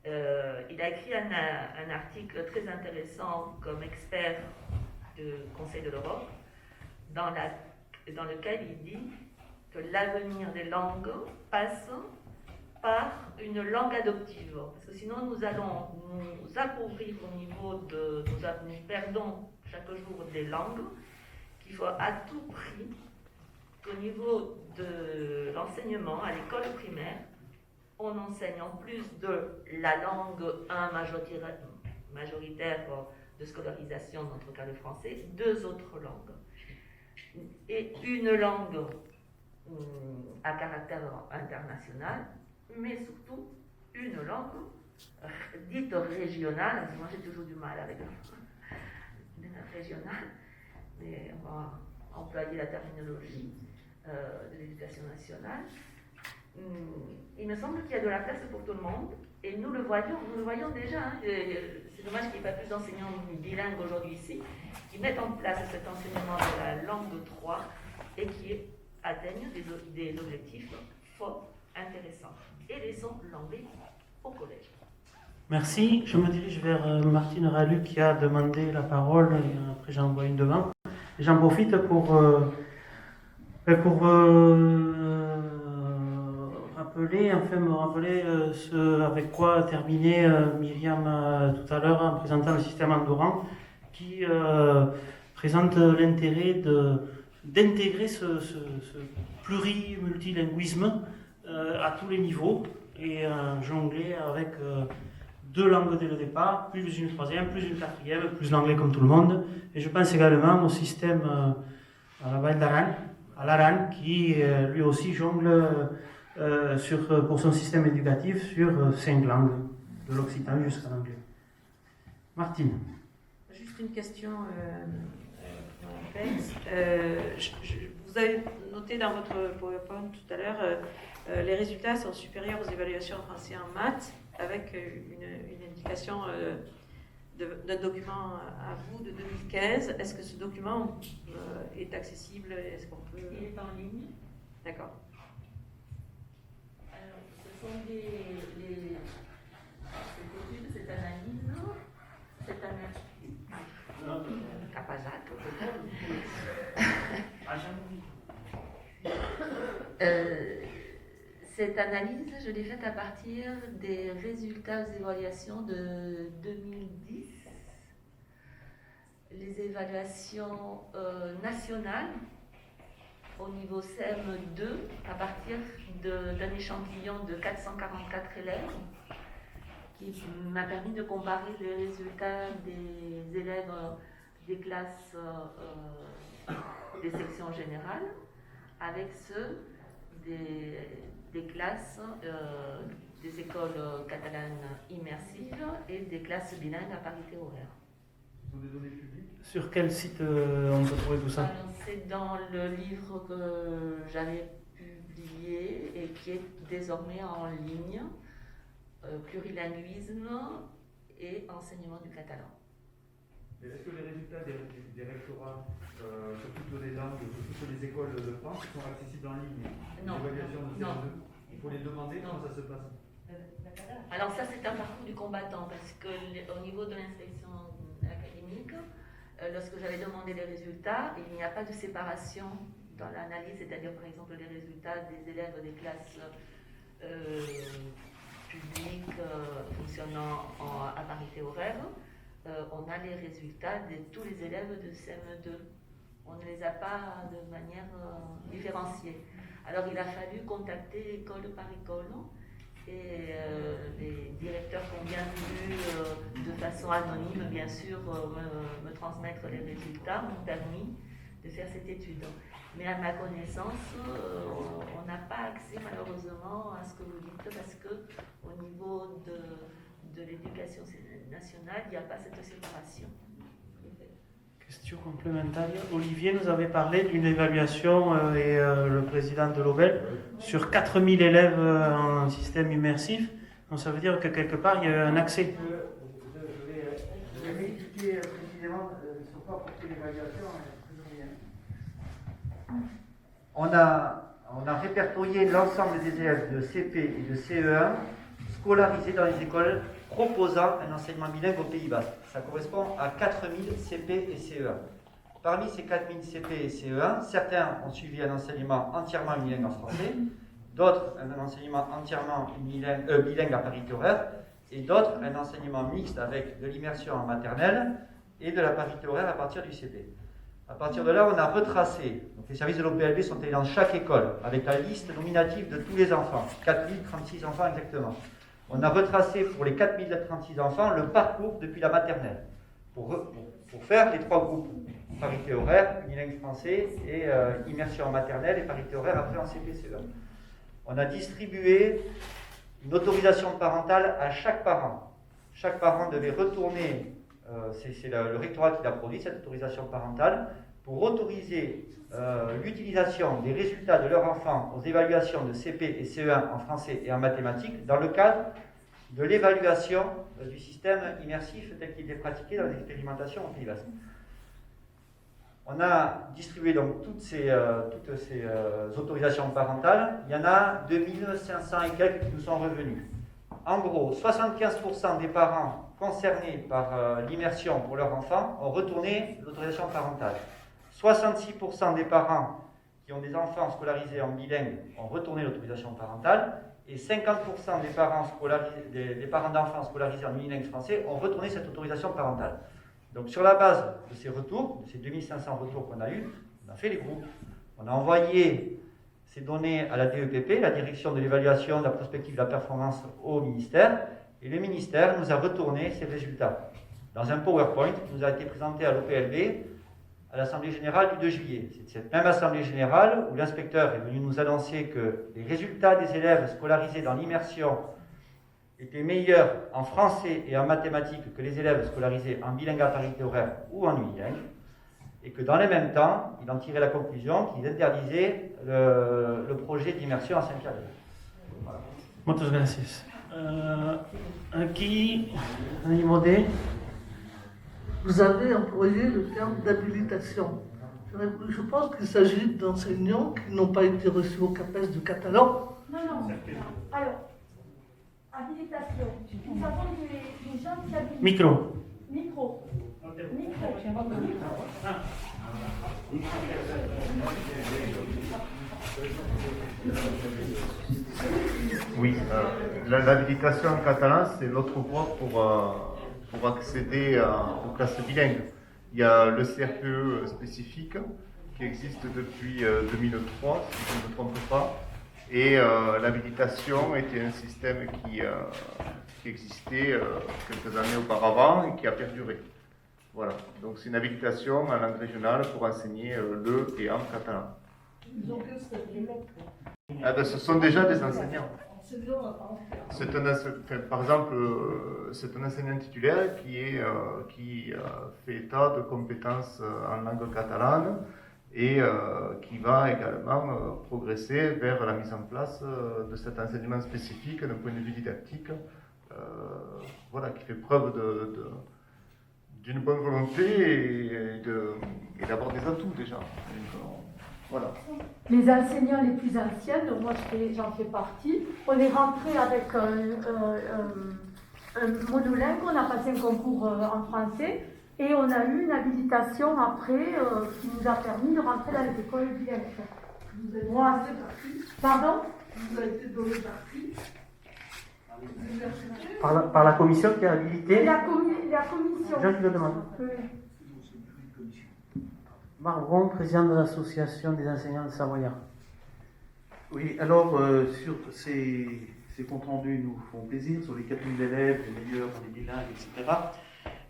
Il a écrit un article très intéressant comme expert du Conseil de l'Europe, dans lequel il dit que l'avenir des langues passe par une langue adoptive. Parce que sinon, nous allons nous appauvrir au niveau de... Nous perdons chaque jour des langues, qu'il faut à tout prix que qu'au niveau de l'enseignement à l'école primaire, on enseigne en plus de la langue 1 majoritaire de scolarisation, dans notre cas le français, 2 autres langues. Et une langue à caractère international, mais surtout une langue dite régionale. Moi j'ai toujours du mal avec le régional, mais on va employer la terminologie de l'éducation nationale. Il me semble qu'il y a de la place pour tout le monde, et nous le voyons déjà. Hein. C'est dommage qu'il n'y ait pas plus d'enseignants bilingues aujourd'hui ici, qui mettent en place cet enseignement de la langue 3 et qui atteignent des objectifs forts, intéressants, et laissons l'anglais au collège. Merci. Je me dirige vers Martine Ralu qui a demandé la parole, et après j'en vois une devant. Et j'en profite pour me rappeler ce avec quoi a terminé Myriam tout à l'heure en présentant le système Andorran, qui présente l'intérêt d'intégrer ce plurimultilinguisme à tous les niveaux et jongler avec 2 langues dès le départ, plus une troisième, plus une quatrième, plus l'anglais comme tout le monde. Et je pense également au système à la Val d'Aran, à l'Aran, qui lui aussi jongle pour son système éducatif sur 5 langues, de l'occitan jusqu'à l'anglais. Martine. Juste une question complexe. Vous avez noté dans votre PowerPoint tout à l'heure, les résultats sont supérieurs aux évaluations en français et en maths, avec une indication d'un document à vous de 2015. Est-ce que ce document est accessible? Est-ce qu'on peut... Il est en ligne. D'accord. Alors, ce sont cette étude, cette analyse, Capazac, cette analyse, je l'ai faite à partir des résultats des évaluations de 2010, les évaluations nationales au niveau CM2 à partir d'un échantillon de 444 élèves qui m'a permis de comparer les résultats des élèves des classes des sections générales avec ceux des classes des écoles catalanes immersives et des classes bilingues à parité horaire. Ce sont des données publiques. Sur quel site on peut trouver tout ça? Alors, c'est dans le livre que j'avais publié et qui est désormais en ligne, Plurilinguisme et enseignement du catalan. Est-ce que les résultats des rectorats sur toutes les langues, sur toutes les écoles de France sont accessibles en ligne? Non. L'évaluation de Non. CM2, il faut les demander, Non. comment ça se passe? Alors ça, c'est un parcours du combattant, parce que au niveau de l'inspection académique, lorsque j'avais demandé les résultats, il n'y a pas de séparation dans l'analyse, c'est-à-dire par exemple les résultats des élèves des classes publiques fonctionnant à parité horaire. On a les résultats de tous les élèves de CM2. On ne les a pas de manière différenciée. Alors il a fallu contacter école par école et les directeurs qui ont bien voulu, de façon anonyme bien sûr, me transmettre les résultats m'ont permis de faire cette étude. Mais à ma connaissance, on n'a pas accès malheureusement à ce que vous dites parce qu'au niveau de l'éducation nationale, il n'y a pas cette séparation. Question complémentaire. Olivier nous avait parlé d'une évaluation, et le président de l'Obel, sur 4000 élèves en système immersif. Donc ça veut dire que quelque part, il y a eu un accès. Je vais m'expliquer précisément sur quoi porter l'évaluation. On a répertorié l'ensemble des élèves de CP et de CE1 scolarisés dans les écoles proposant un enseignement bilingue au Pays Basque. Ça correspond à 4000 CP et CE1. Parmi ces 4000 CP et CE1, certains ont suivi un enseignement entièrement bilingue en français, d'autres un enseignement entièrement bilingue à parité horaire, et d'autres un enseignement mixte avec de l'immersion en maternelle et de la parité horaire à partir du CP. À partir de là, on a retracé. Donc, les services de l'OPLB sont allés dans chaque école avec la liste nominative de tous les enfants, 4036 enfants exactement. On a retracé pour les 4036 enfants le parcours depuis la maternelle pour faire les 3 groupes. Parité horaire, unilingue français et immersion en maternelle et parité horaire après en CP-CE1. On a distribué une autorisation parentale à chaque parent. Chaque parent devait retourner, c'est le rectorat qui l'a produit, cette autorisation parentale, pour autoriser l'utilisation des résultats de leur enfant aux évaluations de CP et CE1 en français et en mathématiques dans le cadre de l'évaluation du système immersif tel qu'il était pratiqué dans les expérimentations au Pays Basque. On a distribué donc toutes ces autorisations parentales. Il y en a 2500 et quelques qui nous sont revenus. En gros, 75% des parents concernés par l'immersion pour leur enfant ont retourné l'autorisation parentale. 66% des parents qui ont des enfants scolarisés en bilingue ont retourné l'autorisation parentale et 50% des parents d'enfants scolarisés en unilingue français ont retourné cette autorisation parentale. Donc sur la base de ces retours, de ces 2500 retours qu'on a eus, on a fait les groupes, on a envoyé ces données à la DEPP, la direction de l'évaluation, de la prospective de la performance au ministère, et le ministère nous a retourné ces résultats dans un PowerPoint qui nous a été présenté à l'OPLB à l'Assemblée Générale du 2 juillet. C'est cette même Assemblée Générale où l'inspecteur est venu nous annoncer que les résultats des élèves scolarisés dans l'immersion étaient meilleurs en français et en mathématiques que les élèves scolarisés en bilingue à parité horaire ou en unilingue, et que dans le même temps, il en tirait la conclusion qu'il interdisait le projet d'immersion en 5e. Voilà. Muchas gracias. Aquí, Animodé. Vous avez employé le terme d'habilitation. Je pense qu'il s'agit d'enseignants qui n'ont pas été reçus au CAPES de catalan. Non. Alors, habilitation. Nous avons des gens qui habilitent. Micro. Oui, l'habilitation en catalan, c'est notre voie pour accéder aux classes bilingues. Il y a le CRPE spécifique qui existe depuis 2003, si je ne me trompe pas. Et l'habilitation était un système qui existait quelques années auparavant et qui a perduré. Voilà, donc c'est une habilitation en langue régionale pour enseigner le et en catalan. Ce sont déjà des enseignants. Par exemple, c'est un enseignant titulaire qui fait état de compétences en langue catalane et qui va également progresser vers la mise en place de cet enseignement spécifique d'un point de vue didactique, qui fait preuve d'une bonne volonté et d'avoir des atouts déjà. Voilà. Les enseignants les plus anciens, donc moi j'en fais partie, on est rentré avec un monolingue, on a passé un concours en français et on a eu une habilitation après qui nous a permis de rentrer dans les écoles bilingues. Moi, pardon ? Vous avez été donné par qui ? Par la commission qui a habilité. La commission. Je le demande. Oui. Margon, président de l'association des enseignants de Savoyard. Oui, alors sur ces comptes rendus nous font plaisir, sur les 4000 élèves, les meilleurs dans les bilingues, etc.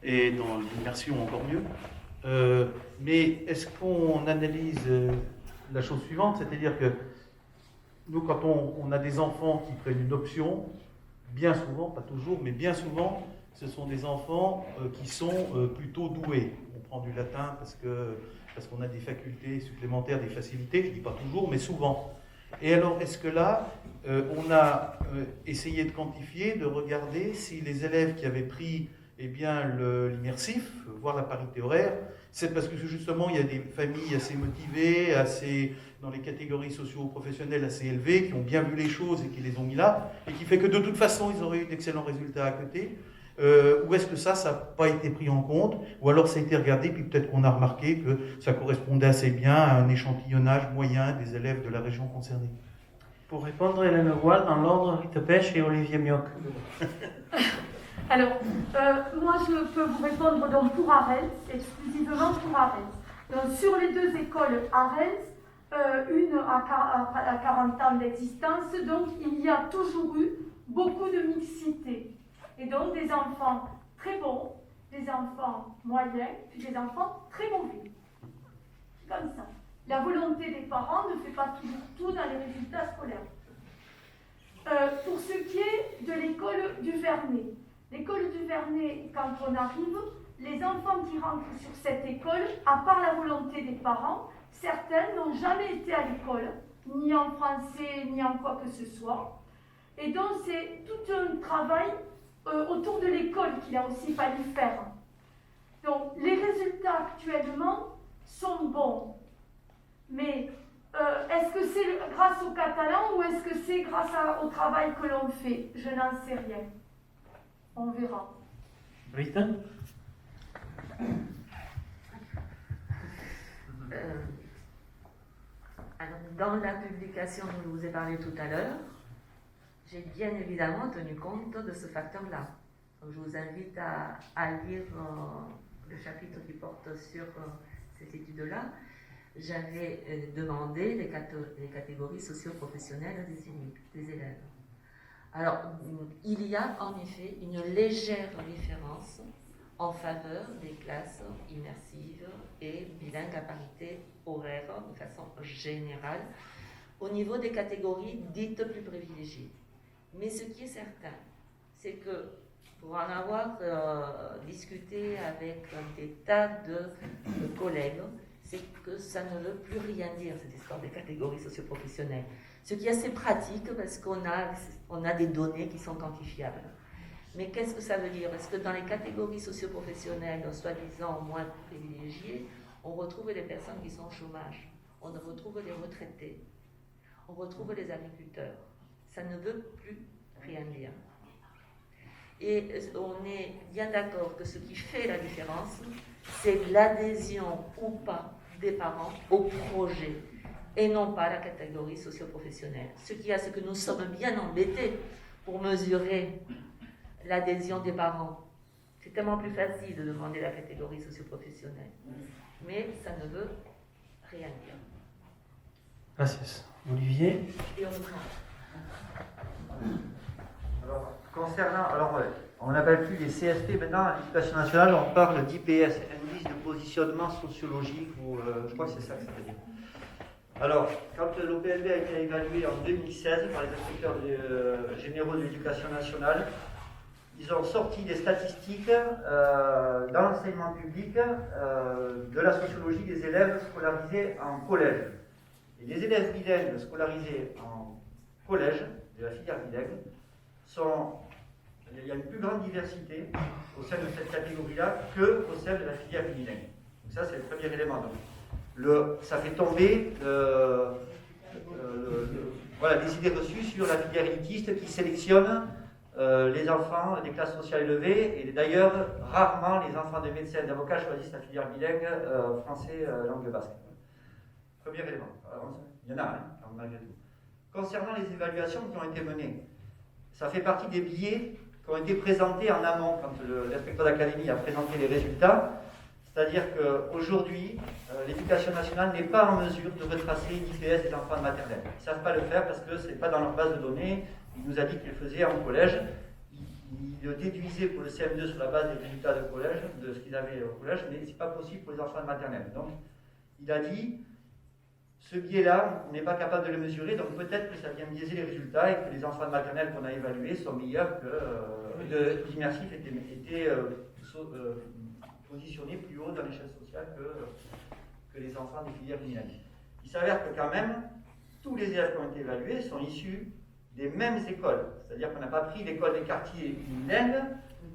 Et dans l'immersion encore mieux. Mais est-ce qu'on analyse la chose suivante, c'est-à-dire que nous, quand on a des enfants qui prennent une option, bien souvent, pas toujours, mais bien souvent, ce sont des enfants qui sont plutôt doués. On prend du latin parce qu'on a des facultés supplémentaires, des facilités, je ne dis pas toujours, mais souvent. Et alors, est-ce que là, on a essayé de quantifier, de regarder si les élèves qui avaient pris l'immersif, voire la parité horaire, c'est parce que justement, il y a des familles assez motivées, dans les catégories socio-professionnelles assez élevées, qui ont bien vu les choses et qui les ont mis là, et qui fait que de toute façon, ils auraient eu d'excellents résultats à côté. Ou est-ce que ça n'a pas été pris en compte, ou alors ça a été regardé, puis peut-être qu'on a remarqué que ça correspondait assez bien à un échantillonnage moyen des élèves de la région concernée. Pour répondre, Hélène Roy, dans l'ordre, Rita Pêche et Olivier Mioc. Alors, moi je peux vous répondre donc pour Arles, exclusivement pour Arles. Donc, sur les deux écoles à Reims, une à 40 ans d'existence, donc il y a toujours eu beaucoup de mixité. Et donc des enfants très bons, des enfants moyens, puis des enfants très mauvais. C'est comme ça. La volonté des parents ne fait pas toujours tout dans les résultats scolaires. Pour ce qui est de l'école du Vernet, l'école du Vernet, quand on arrive, les enfants qui rentrent sur cette école, à part la volonté des parents, certains n'ont jamais été à l'école, ni en français, ni en quoi que ce soit. Et donc c'est tout un travail autour de l'école qu'il a aussi fallu faire. Donc les résultats actuellement sont bons. Mais est-ce que c'est grâce aux Catalans ou est-ce que c'est grâce au travail que l'on fait? Je n'en sais rien. On verra. Rita? Alors, dans la publication dont je vous ai parlé tout à l'heure, j'ai bien évidemment tenu compte de ce facteur-là. Donc, je vous invite à lire le chapitre qui porte sur cette étude-là. J'avais demandé les catégories socio-professionnelles des élèves. Alors, il y a en effet une légère différence en faveur des classes immersives et bilingues à parité horaire de façon générale au niveau des catégories dites plus privilégiées. Mais ce qui est certain, c'est que pour en avoir discuté avec des tas de collègues, c'est que ça ne veut plus rien dire, cette histoire des catégories socio-professionnelles. Ce qui est assez pratique parce qu'on a des données qui sont quantifiables. Mais qu'est-ce que ça veut dire? Est-ce que dans les catégories socio-professionnelles, soi-disant moins privilégiées, on retrouve les personnes qui sont au chômage, on retrouve les retraités, on retrouve les agriculteurs? Ça ne veut plus rien dire. Et on est bien d'accord que ce qui fait la différence, c'est l'adhésion ou pas des parents au projet, et non pas la catégorie socio-professionnelle. Ce que nous sommes bien embêtés pour mesurer l'adhésion des parents. C'est tellement plus facile de demander la catégorie socio-professionnelle. Mais ça ne veut rien dire. Merci. Olivier? Et on prend. Alors, on n'appelle plus les CSP maintenant à l'éducation nationale, on parle d'IPS, indice de positionnement sociologique, ou je crois que c'est ça que ça veut dire. Alors, quand l'OPLB a été évalué en 2016 par les inspecteurs généraux de l'éducation nationale, ils ont sorti des statistiques dans l'enseignement public de la sociologie des élèves scolarisés en collège. Et les élèves bilingues scolarisés en collège, de la filière bilingue, il y a une plus grande diversité au sein de cette catégorie-là qu'au sein de la filière bilingue. Donc ça, c'est le premier élément. Donc, ça fait tomber les idées reçues sur la filière élitiste qui sélectionne les enfants des classes sociales élevées, et d'ailleurs, rarement les enfants de médecins et d'avocats choisissent la filière bilingue français langue basque. Premier élément. Il y en a, malgré tout. Concernant les évaluations qui ont été menées, ça fait partie des biais qui ont été présentés en amont quand l'inspecteur d'académie a présenté les résultats. C'est-à-dire qu'aujourd'hui, l'éducation nationale n'est pas en mesure de retracer l'IPS des enfants de maternelle. Ils ne savent pas le faire parce que ce n'est pas dans leur base de données. Il nous a dit qu'il le faisait en collège. Il le déduisait pour le CM2 sur la base des résultats de collège, de ce qu'ils avaient au collège, mais ce n'est pas possible pour les enfants de maternelle. Donc, il a dit, ce biais-là, on n'est pas capable de le mesurer, donc peut-être que ça vient biaiser les résultats et que les enfants de maternelle qu'on a évalués sont meilleurs que l'immersif était positionnés plus haut dans l'échelle sociale que les enfants des filières bilingues. Il s'avère que quand même, tous les élèves qui ont été évalués sont issus des mêmes écoles. C'est-à-dire qu'on n'a pas pris l'école des quartiers bilingues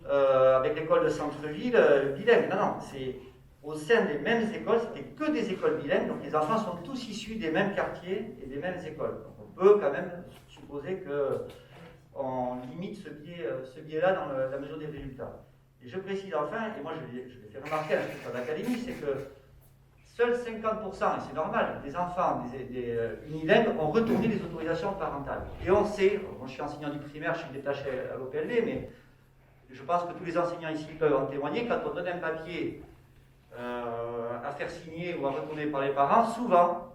avec l'école de centre-ville bilingue. Non, c'est au sein des mêmes écoles, c'était que des écoles bilingues, donc les enfants sont tous issus des mêmes quartiers et des mêmes écoles. Donc on peut quand même supposer qu'on limite ce biais-là dans la mesure des résultats. Et je précise enfin, et moi je l'ai fait remarquer à l'inspecteur d'académie, c'est que seuls 50%, et c'est normal, des enfants des unilingues ont retourné les autorisations parentales. Et on sait, moi je suis enseignant du primaire, je suis détaché à l'OPLB, mais je pense que tous les enseignants ici peuvent en témoigner, quand on donne un papier à faire signer ou à retourner par les parents, souvent,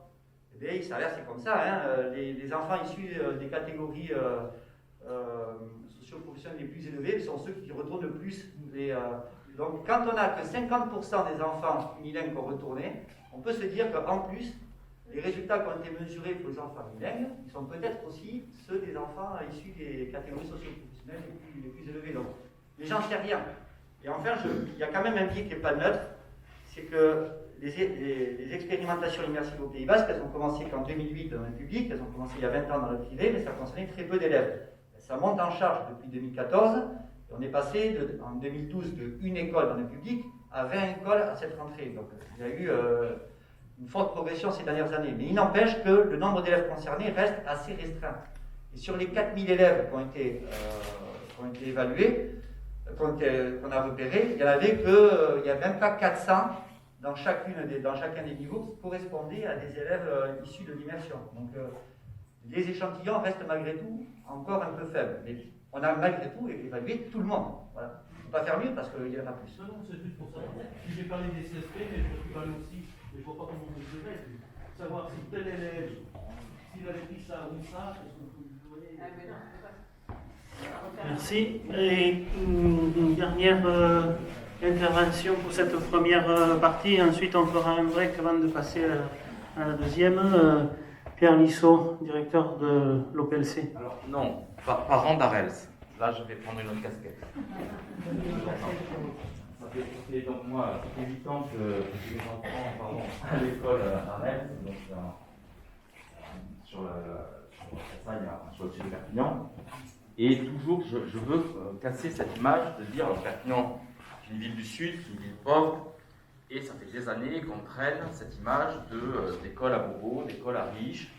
eh bien, il s'avère c'est comme ça, hein, les enfants issus des catégories socio-professionnelles les plus élevées sont ceux qui retournent le plus. Donc quand on n'a que 50% des enfants unilingues qui ont retourné, on peut se dire qu'en plus, les résultats qui ont été mesurés pour les enfants unilingues, ils sont peut-être aussi ceux des enfants issus des catégories socio-professionnelles les plus élevées. Donc, mais j'en sais rien. Et enfin, il y a quand même un biais qui n'est pas neutre, c'est que les expérimentations immersives au Pays Basque, elles ont commencé qu'en 2008 dans le public, elles ont commencé il y a 20 ans dans le privé, mais ça concernait très peu d'élèves. Ça monte en charge depuis 2014, et on est passé en 2012 de une école dans le public à 20 écoles à cette rentrée. Donc il y a eu une forte progression ces dernières années. Mais il n'empêche que le nombre d'élèves concernés reste assez restreint. Et sur les 4000 élèves qui ont été évalués, qu'on a repérés, il n'y en avait que, il n'y a même pas 400 dans chacun des niveaux qui correspondaient à des élèves issus de l'immersion. Donc les échantillons restent malgré tout encore un peu faibles. Mais on a malgré tout évalué tout le monde. Voilà. On ne peut pas faire mieux parce qu'il y en a plus. Non, c'est juste pour ça. J'ai parlé des CSP, mais je peux parler aussi, mais je ne vois pas comment on les devrait. Savoir si tel élève, s'il avait pris ça ou ça, est-ce qu'on peut lui donner. Merci. Et une dernière intervention pour cette première partie. Ensuite, on fera un break avant de passer à la deuxième. Pierre Lissot, directeur de l'OPLC. Alors, non, parent d'Arels. Là, je vais prendre une autre casquette. Ça fait donc moi, ça fait 8 ans que j'ai mes enfants à l'école à Arels, donc sur le sud de Perpignan. Et toujours, je veux casser cette image de dire Perpignan, c'est une ville du sud, c'est une ville pauvre, et ça fait des années qu'on traîne cette image d'école à bobo, d'école à riche.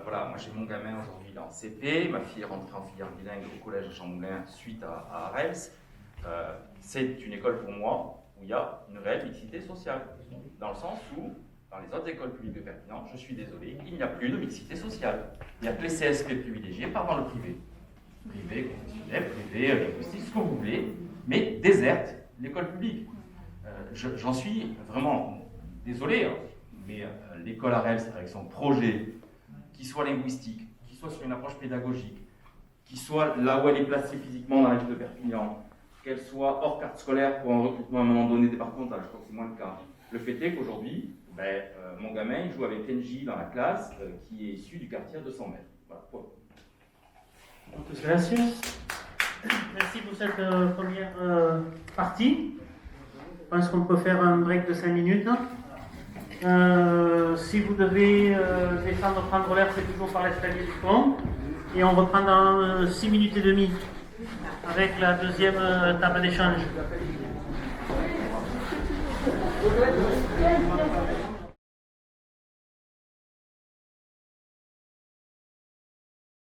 Voilà, moi j'ai mon gamin aujourd'hui il est en CP, ma fille est rentrée en filière bilingue au collège de Champmoulin suite à Arels. C'est une école pour moi où il y a une réelle mixité sociale, dans le sens où dans les autres écoles publiques de Perpignan, je suis désolé, il n'y a plus de mixité sociale. Il n'y a que les CSP privilégiés par le privé. Privé confessionnel, privé linguistique, ce que vous voulez, mais déserte l'école publique. J'en suis vraiment désolé, hein, mais l'école Arels, avec son projet, qui soit linguistique, qui soit sur une approche pédagogique, qui soit là où elle est placée physiquement dans la ville de Perpignan, qu'elle soit hors carte scolaire pour un recrutement à un moment donné départemental, je crois que c'est moins le cas. Le fait est qu'aujourd'hui, mon gamin il joue avec Kenji dans la classe qui est issu du quartier à 200 mètres. Voilà, point. Merci. Merci pour cette première partie. Je pense qu'on peut faire un break de 5 minutes. Si vous devez descendre prendre l'air, c'est toujours par l'escalier du pont. Et on reprend dans 6 minutes et demie avec la deuxième table d'échange.